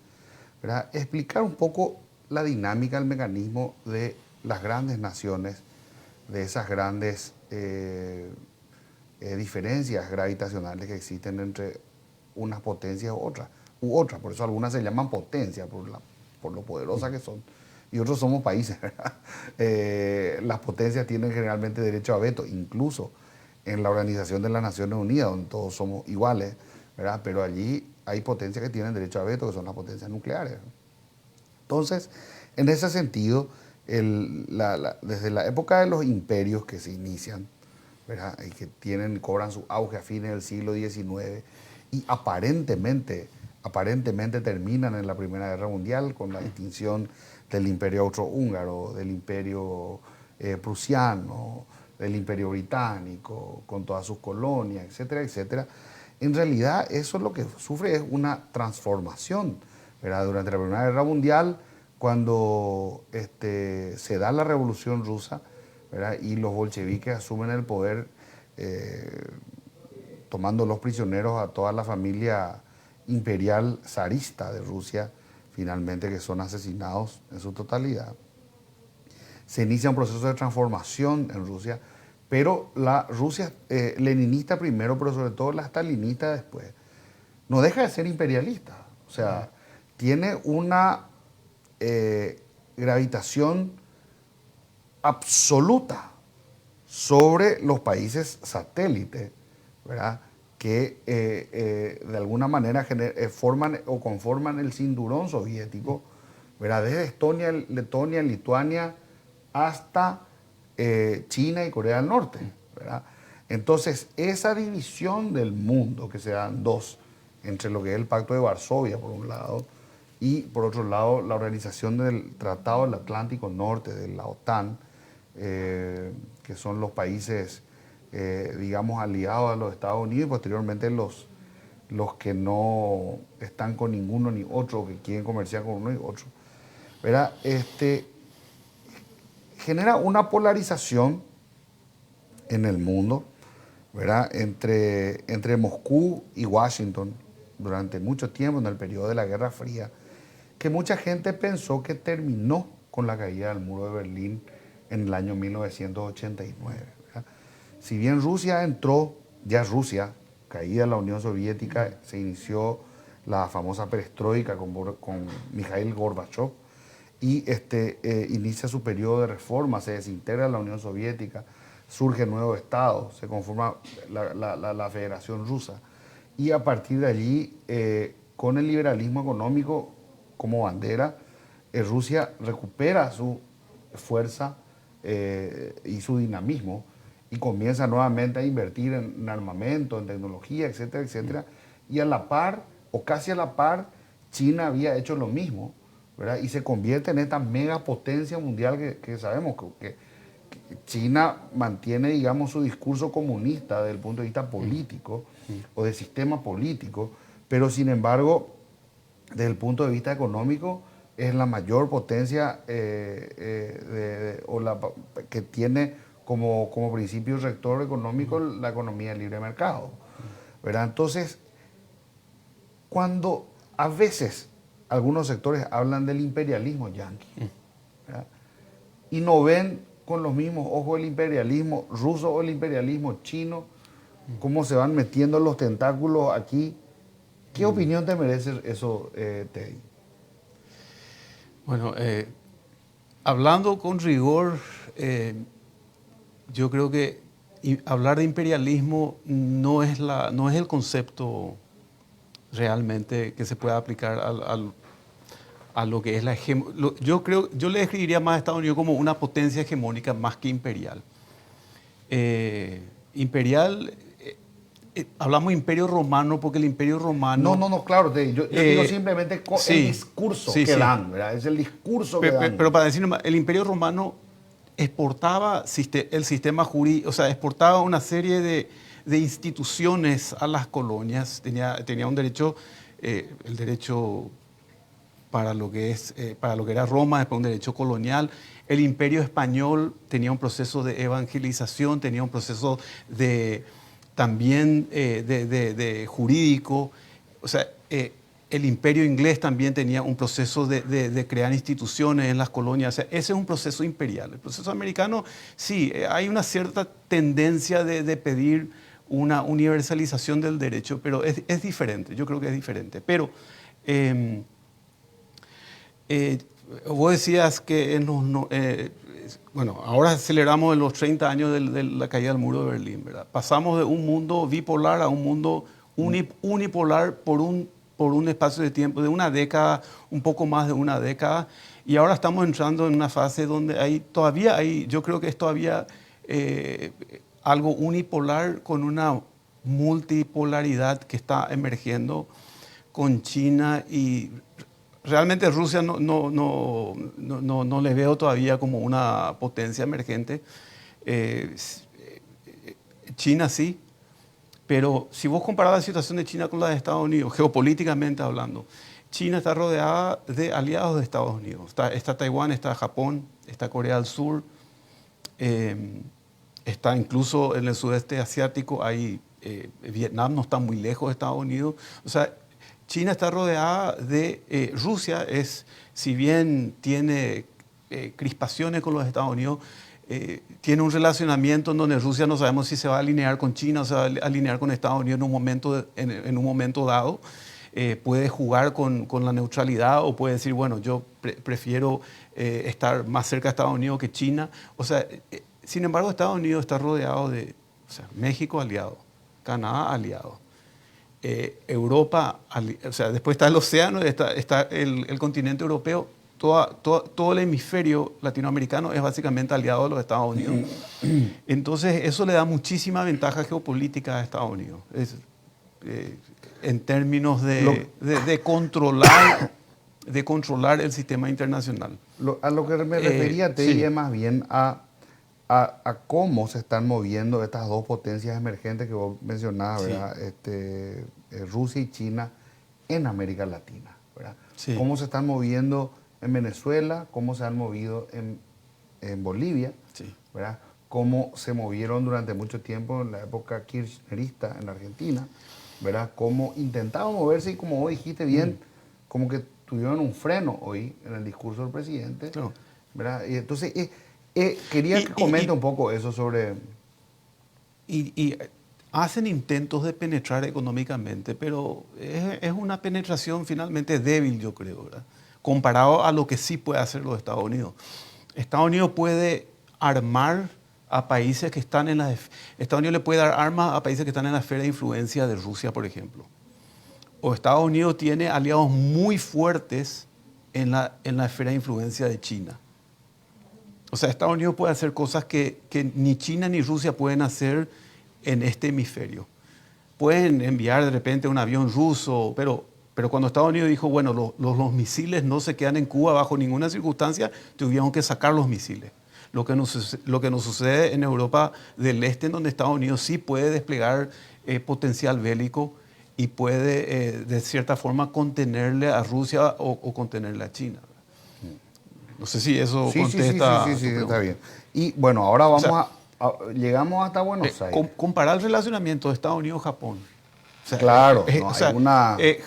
[SPEAKER 2] ¿verdad? Explicar un poco la dinámica, el mecanismo de las grandes naciones, de esas grandes diferencias gravitacionales que existen entre unas potencias u otras. Por eso algunas se llaman potencias, por lo poderosas que son, y otros somos países, ¿verdad? Las potencias tienen generalmente derecho a veto, incluso en la Organización de las Naciones Unidas, donde todos somos iguales, ¿verdad? Pero allí hay potencias que tienen derecho a veto, que son las potencias nucleares. Entonces, en ese sentido, desde la época de los imperios que se inician, ¿verdad? Y que cobran su auge a fines del siglo XIX y aparentemente terminan en la Primera Guerra Mundial con la extinción del Imperio Austrohúngaro, del Imperio Prusiano, del Imperio Británico, con todas sus colonias, etcétera, etcétera. En realidad eso lo que sufre es una transformación, ¿verdad? Durante la Primera Guerra Mundial, cuando se da la Revolución Rusa, ¿verdad? Y los bolcheviques asumen el poder, tomando los prisioneros a toda la familia imperial zarista de Rusia, finalmente, que son asesinados en su totalidad. Se inicia un proceso de transformación en Rusia, pero la Rusia leninista primero, pero sobre todo la stalinista después, no deja de ser imperialista. O sea, tiene una gravitación absoluta sobre los países satélites, ¿verdad? Que de alguna manera forman o conforman el cinturón soviético, ¿verdad? Desde Estonia, Letonia, Lituania, hasta China y Corea del Norte, ¿verdad? Entonces, esa división del mundo que se dan dos, entre lo que es el Pacto de Varsovia, por un lado, y por otro lado, la organización del Tratado del Atlántico Norte, de la OTAN, que son los países, digamos, aliados a los Estados Unidos, y posteriormente los que no están con ninguno ni otro, que quieren comerciar con uno y otro, ¿verdad? Genera una polarización en el mundo, ¿verdad? Entre Moscú y Washington durante mucho tiempo, en el periodo de la Guerra Fría, que mucha gente pensó que terminó con la caída del muro de Berlín en el año 1989. ¿Verdad? Si bien Rusia entró, ya Rusia, caída la Unión Soviética, se inició la famosa perestroika con Mikhail Gorbachev, y inicia su periodo de reforma, se desintegra la Unión Soviética, surge nuevo Estado, se conforma la Federación Rusa, y a partir de allí, con el liberalismo económico como bandera, Rusia recupera su fuerza y su dinamismo y comienza nuevamente a invertir en armamento, en tecnología, etcétera, etcétera. Y a la par, o casi a la par, China había hecho lo mismo, ¿verdad? Y se convierte en esta megapotencia mundial que sabemos que China mantiene, digamos, su discurso comunista desde el punto de vista político o de sistema político, pero sin embargo, desde el punto de vista económico, es la mayor potencia que tiene como principio rector económico la economía de libre mercado, ¿verdad? Entonces, cuando a veces algunos sectores hablan del imperialismo yanqui, ¿verdad? Y no ven con los mismos ojos el imperialismo ruso o el imperialismo chino, cómo se van metiendo los tentáculos aquí. ¿Qué opinión te merece eso, Teddy?
[SPEAKER 3] Bueno, hablando con rigor, yo creo que hablar de imperialismo no es el concepto realmente que se pueda aplicar a lo que es la hegemonía. Yo le describiría más a Estados Unidos como una potencia hegemónica más que imperial. Imperial, hablamos de imperio romano porque el imperio romano...
[SPEAKER 2] No, claro, yo digo simplemente el discurso que dan, ¿verdad? Es el discurso que dan.
[SPEAKER 3] Pero para decir más, el imperio romano exportaba el sistema jurídico, o sea, exportaba una serie de instituciones a las colonias, tenía un derecho, el derecho para lo que era Roma, después un derecho colonial. El imperio español tenía un proceso de evangelización, tenía un proceso también de jurídico. O sea, el imperio inglés también tenía un proceso de crear instituciones en las colonias. O sea, ese es un proceso imperial. El proceso americano, sí, hay una cierta tendencia de pedir una universalización del derecho, pero es diferente, yo creo que es diferente. Pero vos decías que bueno, ahora celebramos en los 30 años de la caída del muro de Berlín, ¿verdad? Pasamos de un mundo bipolar a un mundo unipolar por un espacio de tiempo de una década, un poco más de una década, y ahora estamos entrando en una fase donde yo creo que es todavía algo unipolar con una multipolaridad que está emergiendo con China, y realmente Rusia no le veo todavía como una potencia emergente. China sí, pero si vos comparás la situación de China con la de Estados Unidos, geopolíticamente hablando, China está rodeada de aliados de Estados Unidos. Está Taiwán, está Japón, está Corea del Sur, está incluso en el sudeste asiático, Vietnam no está muy lejos de Estados Unidos. O sea, China está rodeada de Rusia, si bien tiene crispaciones con los Estados Unidos, tiene un relacionamiento en donde Rusia no sabemos si se va a alinear con China o se va a alinear con Estados Unidos en un momento dado. Puede jugar con la neutralidad o puede decir, bueno, yo prefiero estar más cerca de Estados Unidos que China. O sea, sin embargo, Estados Unidos está rodeado de México aliado, Canadá aliado, Europa, o sea, después está el océano, está el continente europeo. Todo el hemisferio latinoamericano es básicamente aliado de los Estados Unidos. Entonces, eso le da muchísima ventaja geopolítica a Estados Unidos. En términos de controlar el sistema internacional.
[SPEAKER 2] A lo que me refería,
[SPEAKER 3] sí.
[SPEAKER 2] es más bien a cómo se están moviendo estas dos potencias emergentes que vos mencionabas,
[SPEAKER 3] Sí.
[SPEAKER 2] ¿verdad? Rusia y China en América Latina, ¿verdad?
[SPEAKER 3] Sí.
[SPEAKER 2] Cómo se están moviendo en Venezuela, cómo se han movido en Bolivia,
[SPEAKER 3] Sí.
[SPEAKER 2] ¿verdad? Cómo se movieron durante mucho tiempo en la época kirchnerista en la Argentina, ¿verdad? Cómo intentaban moverse y como vos dijiste bien, como que tuvieron un freno hoy en el discurso del presidente,
[SPEAKER 3] Claro.
[SPEAKER 2] ¿verdad? Y entonces, quería que comente un poco eso sobre...
[SPEAKER 3] Y hacen intentos de penetrar económicamente, pero es una penetración finalmente débil, yo creo, ¿verdad? Comparado a lo que sí puede hacer los Estados Unidos. Estados Unidos puede armar a países que están en Estados Unidos le puede dar armas a países que están en la esfera de influencia de Rusia, por ejemplo. O Estados Unidos tiene aliados muy fuertes en la esfera de influencia de China. O sea, Estados Unidos puede hacer cosas que ni China ni Rusia pueden hacer en este hemisferio. Pueden enviar de repente un avión ruso, pero cuando Estados Unidos dijo, bueno, los misiles no se quedan en Cuba bajo ninguna circunstancia, tuvieron que sacar los misiles. Lo que nos sucede en Europa del Este, en donde Estados Unidos sí puede desplegar potencial bélico y puede, de cierta forma, contenerle a Rusia o contenerle a China. No sé si eso contesta.
[SPEAKER 2] Sí, está bien. Y bueno, ahora vamos llegamos hasta Buenos Aires.
[SPEAKER 3] Comparar el relacionamiento de Estados Unidos-Japón. O sea,
[SPEAKER 2] claro,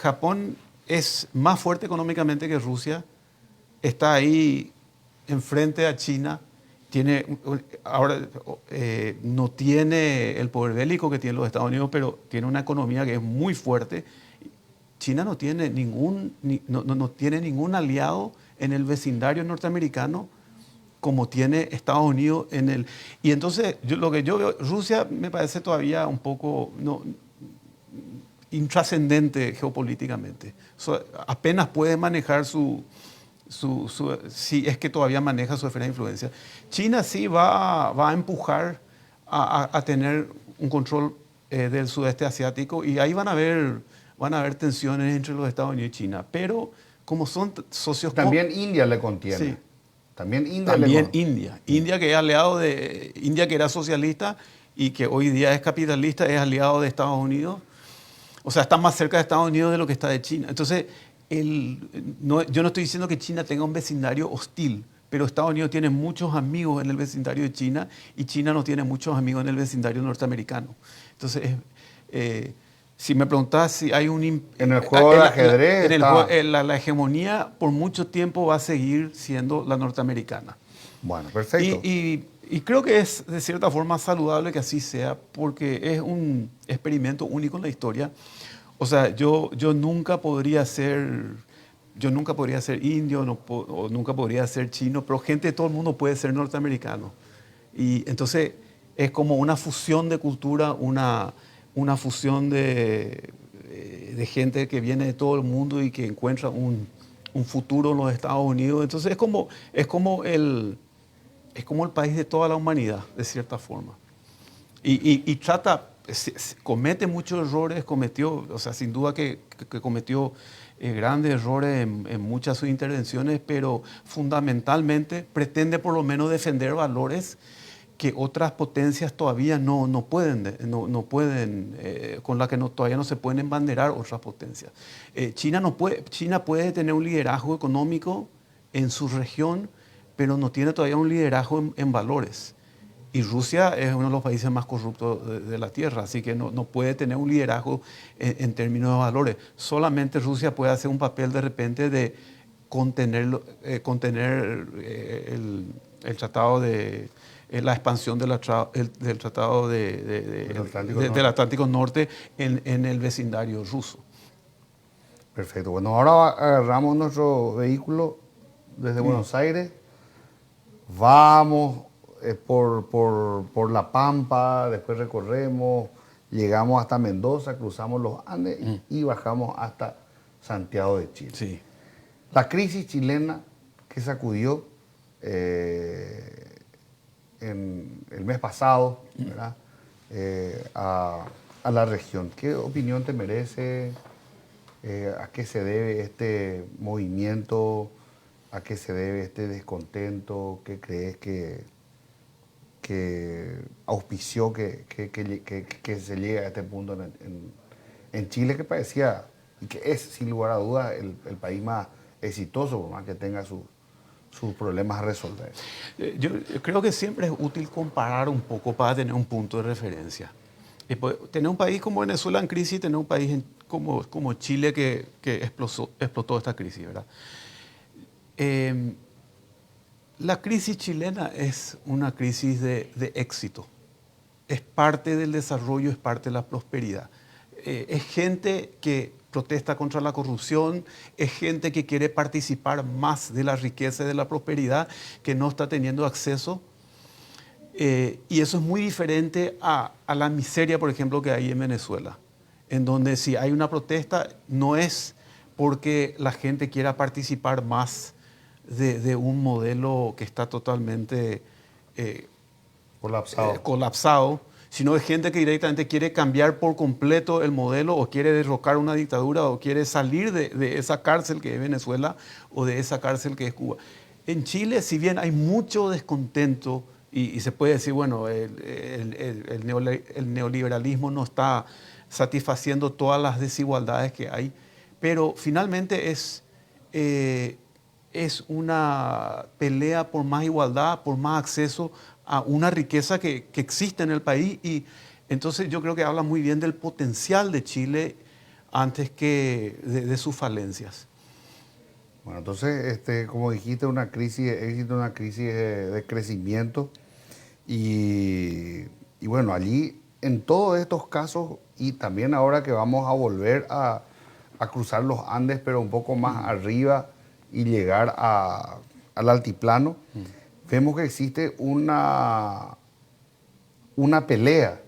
[SPEAKER 3] Japón es más fuerte económicamente que Rusia, está ahí enfrente a China, no tiene el poder bélico que tienen los Estados Unidos, pero tiene una economía que es muy fuerte. China no tiene ningún aliado en el vecindario norteamericano como tiene Estados Unidos en el... Y entonces, lo que yo veo, Rusia me parece todavía un poco intrascendente geopolíticamente. Apenas puede manejar si es que todavía maneja su esfera de influencia. China sí va a empujar a tener un control del sudeste asiático y ahí van a haber tensiones entre los Estados Unidos y China. Pero como son socios...
[SPEAKER 2] También India le contiene.
[SPEAKER 3] Sí.
[SPEAKER 2] También
[SPEAKER 3] India. India que es aliado de... India que era socialista y que hoy día es capitalista, es aliado de Estados Unidos. O sea, está más cerca de Estados Unidos de lo que está de China. Entonces, yo no estoy diciendo que China tenga un vecindario hostil, pero Estados Unidos tiene muchos amigos en el vecindario de China y China no tiene muchos amigos en el vecindario norteamericano. Entonces, si me preguntás si hay
[SPEAKER 2] en el juego de ajedrez
[SPEAKER 3] la hegemonía por mucho tiempo va a seguir siendo la norteamericana.
[SPEAKER 2] Bueno, perfecto.
[SPEAKER 3] Y creo que es de cierta forma saludable que así sea, porque es un experimento único en la historia. O sea, yo nunca podría ser indio o nunca podría ser chino, pero gente de todo el mundo puede ser norteamericano. Y entonces es como una fusión de cultura, una fusión de gente que viene de todo el mundo y que encuentra un futuro en los Estados Unidos. Entonces es como el país de toda la humanidad, de cierta forma. Y comete muchos errores, sin duda que cometió grandes errores en muchas de sus intervenciones, pero fundamentalmente pretende por lo menos defender valores que otras potencias todavía no pueden, con la que todavía no se pueden embanderar otras potencias. China puede tener un liderazgo económico en su región, pero no tiene todavía un liderazgo en valores. Y Rusia es uno de los países más corruptos de la Tierra, así que no puede tener un liderazgo en términos de valores. Solamente Rusia puede hacer un papel de repente de contener el tratado de la expansión del tratado del Atlántico Norte en el vecindario ruso.
[SPEAKER 2] Perfecto. Bueno, ahora agarramos nuestro vehículo desde Buenos Aires, vamos por La Pampa, después recorremos, llegamos hasta Mendoza, cruzamos los Andes y bajamos hasta Santiago de Chile.
[SPEAKER 3] Sí.
[SPEAKER 2] La crisis chilena que sacudió en el mes pasado, ¿verdad? A la región. ¿Qué opinión te merece? ¿A qué se debe este movimiento? ¿A qué se debe este descontento? ¿Qué crees que auspició que se llegue a este punto en Chile, que parecía y que es sin lugar a dudas el país más exitoso, por más que tenga sus problemas a resolver?
[SPEAKER 3] Yo creo que siempre es útil comparar un poco para tener un punto de referencia. Tener un país como Venezuela en crisis y tener un país como Chile que explotó esta crisis, ¿verdad? La crisis chilena es una crisis de éxito. Es parte del desarrollo, es parte de la prosperidad. Es gente que protesta contra la corrupción, es gente que quiere participar más de la riqueza y de la prosperidad, que no está teniendo acceso. Y eso es muy diferente a la miseria, por ejemplo, que hay en Venezuela, en donde si hay una protesta no es porque la gente quiera participar más de un modelo que está totalmente colapsado, sino es gente que directamente quiere cambiar por completo el modelo o quiere derrocar una dictadura o quiere salir de esa cárcel que es Venezuela o de esa cárcel que es Cuba. En Chile, si bien hay mucho descontento y se puede decir, bueno, el neoliberalismo no está satisfaciendo todas las desigualdades que hay, pero finalmente es una pelea por más igualdad, por más acceso a una riqueza que existe en el país, y entonces yo creo que habla muy bien del potencial de Chile antes que de sus falencias.
[SPEAKER 2] Bueno, entonces, como dijiste, una crisis de éxito, una crisis de crecimiento, y bueno, allí en todos estos casos, y también ahora que vamos a volver a cruzar los Andes, pero un poco más arriba y llegar al altiplano, vemos que existe una pelea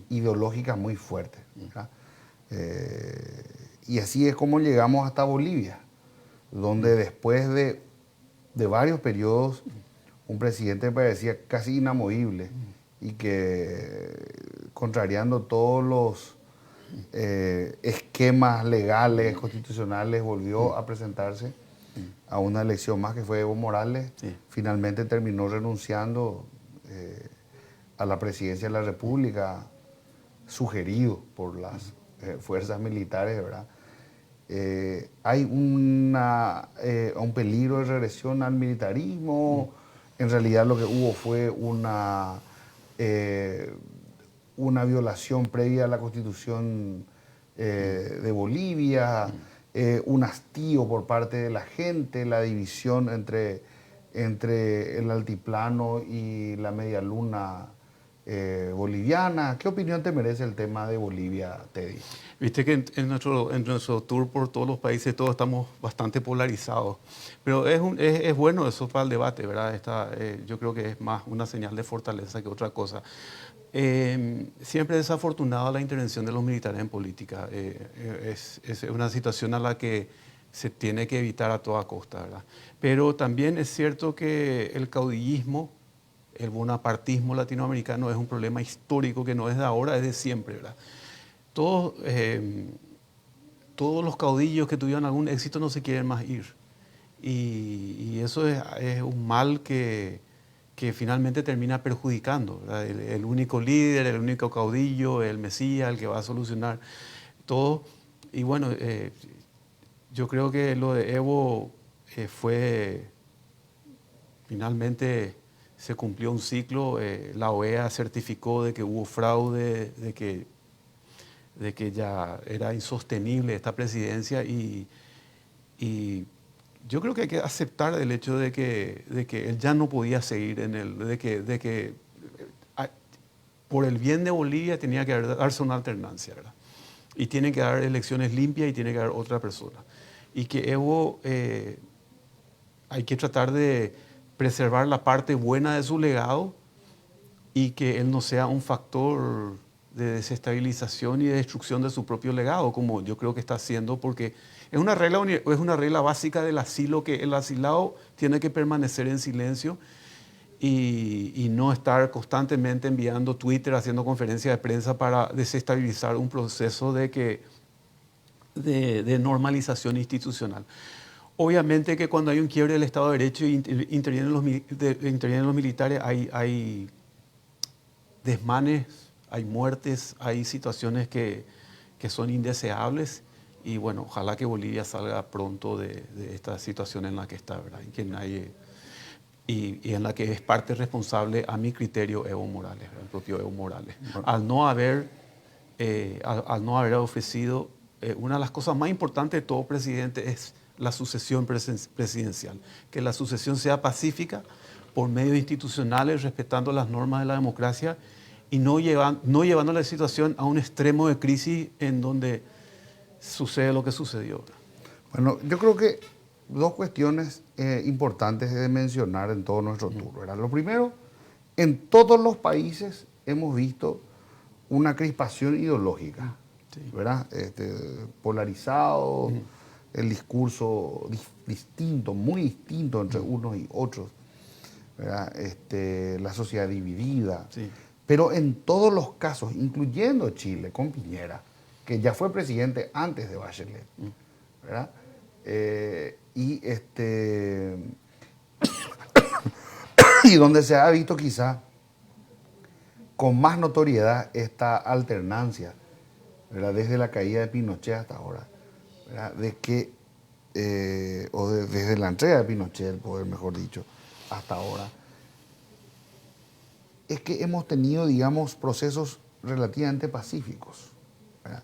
[SPEAKER 2] ideológica muy fuerte, ¿verdad? Y así es como llegamos hasta Bolivia, donde después de varios periodos, un presidente parecía casi inamovible y que, contrariando todos los esquemas legales, constitucionales, volvió a presentarse a una elección más, que fue Evo Morales.
[SPEAKER 3] Sí.
[SPEAKER 2] Finalmente terminó renunciando a la presidencia de la República, sugerido por las fuerzas militares, ¿verdad? Hay un peligro de regresión al militarismo. En realidad lo que hubo fue una violación previa a la Constitución de Bolivia, un hastío por parte de la gente, la división entre el altiplano y la media luna boliviana. ¿Qué opinión te merece el tema de Bolivia, Teddy?
[SPEAKER 3] Viste que en nuestro tour por todos los países todos estamos bastante polarizados, pero es bueno eso para el debate, ¿verdad? Yo creo que es más una señal de fortaleza que otra cosa. Siempre es desafortunada la intervención de los militares en política. Es una situación a la que se tiene que evitar a toda costa, ¿verdad? Pero también es cierto que el caudillismo, el bonapartismo latinoamericano es un problema histórico que no es de ahora, es de siempre, ¿verdad? Todos los caudillos que tuvieron algún éxito no se quieren más ir. Y eso es un mal que que finalmente termina perjudicando, ¿verdad? El único líder, el único caudillo, el Mesías, el que va a solucionar todo. Y bueno, yo creo que lo de Evo finalmente se cumplió un ciclo, la OEA certificó de que hubo fraude, de que ya era insostenible esta presidencia y yo creo que hay que aceptar el hecho de que él ya no podía seguir de que por el bien de Bolivia tenía que darse una alternancia, ¿verdad? Y tiene que dar elecciones limpias y tiene que dar otra persona. Y que Evo hay que tratar de preservar la parte buena de su legado y que él no sea un factor de desestabilización y de destrucción de su propio legado, como yo creo que está haciendo, porque es una regla básica del asilo, que el asilado tiene que permanecer en silencio y no estar constantemente enviando Twitter, haciendo conferencias de prensa para desestabilizar un proceso de normalización institucional. Obviamente que cuando hay un quiebre del Estado de Derecho y intervienen los militares, hay desmanes, hay muertes, hay situaciones que son indeseables y bueno, ojalá que Bolivia salga pronto de esta situación en la que está, ¿verdad? Y en la que es parte responsable, a mi criterio, Evo Morales, el propio Evo Morales. Bueno. Al no haber ofrecido, una de las cosas más importantes de todo presidente es la sucesión presidencial, que la sucesión sea pacífica por medios institucionales, respetando las normas de la democracia y no llevando la situación a un extremo de crisis en donde sucede lo que sucedió.
[SPEAKER 2] Bueno, yo creo que dos cuestiones importantes de mencionar en todo nuestro tour, ¿verdad? Lo primero, en todos los países hemos visto una crispación ideológica, sí, ¿verdad? Polarizado, el discurso distinto, muy distinto entre unos y otros, ¿verdad? La sociedad dividida. Sí. Pero en todos los casos, incluyendo Chile con Piñera, que ya fue presidente antes de Bachelet, ¿verdad? Y donde se ha visto quizá con más notoriedad esta alternancia, ¿verdad? Desde la caída de Pinochet hasta ahora, ¿verdad? Desde la entrega de Pinochet, el poder, mejor dicho, hasta ahora, es que hemos tenido, digamos, procesos relativamente pacíficos, ¿verdad?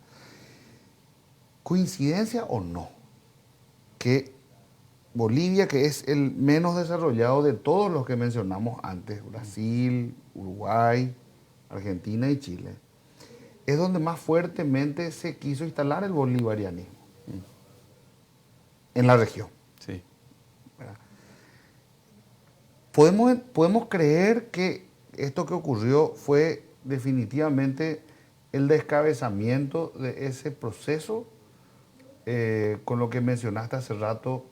[SPEAKER 2] ¿Coincidencia o no? Que Bolivia, que es el menos desarrollado de todos los que mencionamos antes, Brasil, Uruguay, Argentina y Chile, es donde más fuertemente se quiso instalar el bolivarianismo en la región.
[SPEAKER 3] Sí.
[SPEAKER 2] ¿Verdad? ¿Podemos creer que esto que ocurrió fue definitivamente el descabezamiento de ese proceso, con lo que mencionaste hace rato,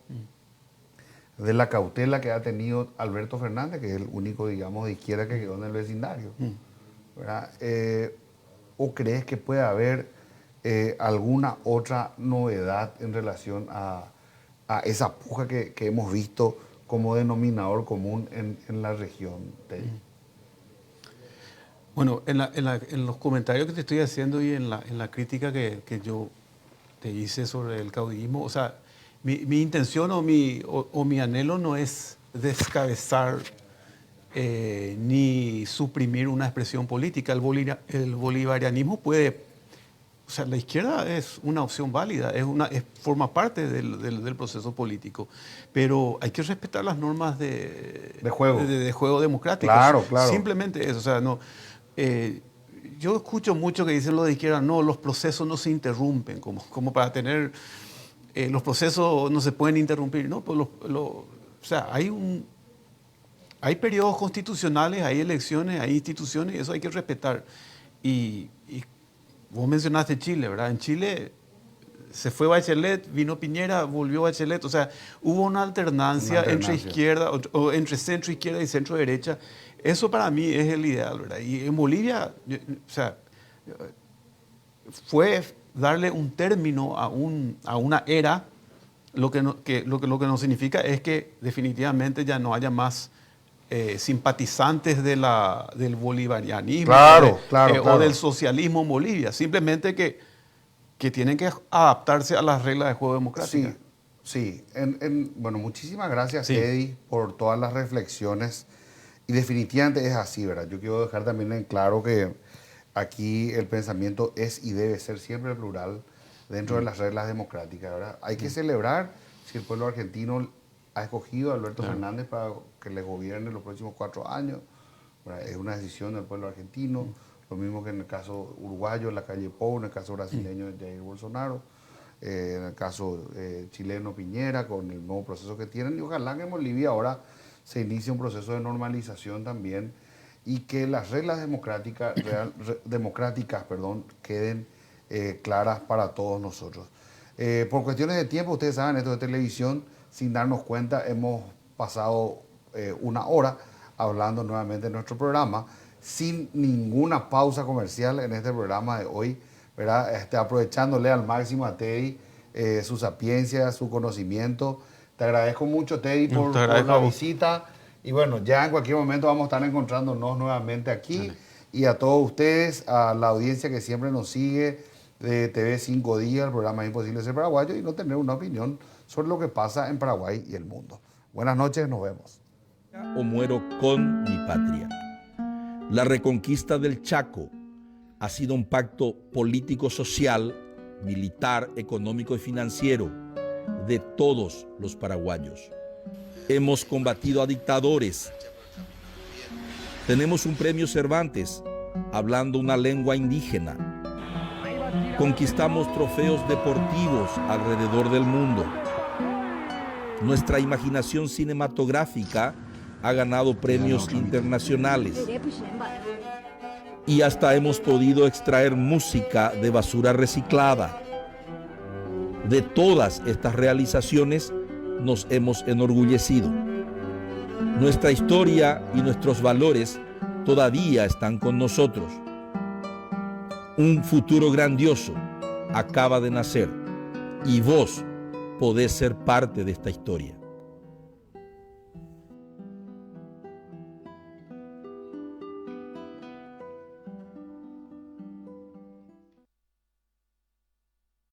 [SPEAKER 2] de la cautela que ha tenido Alberto Fernández, que es el único, digamos, de izquierda que quedó en el vecindario, ¿verdad? ¿O crees que puede haber alguna otra novedad en relación a esa puja que hemos visto como denominador común en la región?
[SPEAKER 3] Bueno, en los comentarios que te estoy haciendo y en la crítica que yo te hice sobre el caudillismo, o sea, mi intención o mi anhelo no es descabezar ni suprimir una expresión política. El bolivarianismo puede, o sea, la izquierda es una opción válida, forma parte del proceso político, pero hay que respetar las normas de juego democrático.
[SPEAKER 2] Claro, claro.
[SPEAKER 3] Simplemente eso, o sea, no. Yo escucho mucho que dicen los de izquierda, no, los procesos no se interrumpen, como para tener, los procesos no se pueden interrumpir, ¿no? Pues o sea, hay periodos constitucionales, hay elecciones, hay instituciones, y eso hay que respetar. Y vos mencionaste Chile, ¿verdad? En Chile se fue Bachelet, vino Piñera, volvió Bachelet, o sea, hubo una alternancia entre izquierda, o entre centro izquierda y centro derecha. Eso para mí es el ideal, ¿verdad? Y en Bolivia, o sea, fue darle un término a una era, lo que no significa es que definitivamente ya no haya más simpatizantes del bolivarianismo
[SPEAKER 2] Claro,
[SPEAKER 3] o
[SPEAKER 2] claro.
[SPEAKER 3] del socialismo en Bolivia. Simplemente que tienen que adaptarse a las reglas de juego democráticas.
[SPEAKER 2] Sí. Bueno, muchísimas gracias,
[SPEAKER 3] Sí.
[SPEAKER 2] Teddy, por todas las reflexiones. Y definitivamente es así, ¿verdad? Yo quiero dejar también en claro que aquí el pensamiento es y debe ser siempre plural dentro de las reglas democráticas, ¿verdad? Hay que celebrar si el pueblo argentino ha escogido a Alberto Fernández para que le gobierne los próximos 4 años, ¿verdad? Es una decisión del pueblo argentino. Lo mismo que en el caso uruguayo, la calle Pou, en el caso brasileño, Jair Bolsonaro, en el caso chileno, Piñera, con el nuevo proceso que tienen. Y ojalá que en Bolivia ahora se inicie un proceso de normalización también y que las reglas democráticas queden claras para todos nosotros. Por cuestiones de tiempo, ustedes saben, esto de televisión, sin darnos cuenta, hemos pasado 1 hora hablando nuevamente de nuestro programa, sin ninguna pausa comercial en este programa de hoy, ¿verdad? Aprovechándole al máximo a Teddy su sapiencia, su conocimiento. Te agradezco mucho, Teddy, por la visita. Y bueno, ya en cualquier momento vamos a estar encontrándonos nuevamente aquí. Dale. Y a todos ustedes, a la audiencia que siempre nos sigue de TV 5 Días, el programa Es Imposible Ser Paraguayo, y no tener una opinión sobre lo que pasa en Paraguay y el mundo. Buenas noches, nos vemos.
[SPEAKER 1] O muero con mi patria. La reconquista del Chaco ha sido un pacto político-social, militar, económico y financiero de todos los paraguayos. Hemos combatido a dictadores. Tenemos un premio Cervantes hablando una lengua indígena. Conquistamos trofeos deportivos alrededor del mundo. Nuestra imaginación cinematográfica ha ganado premios internacionales. Y hasta hemos podido extraer música de basura reciclada. De todas estas realizaciones nos hemos enorgullecido. Nuestra historia y nuestros valores todavía están con nosotros. Un futuro grandioso acaba de nacer y vos podés ser parte de esta historia.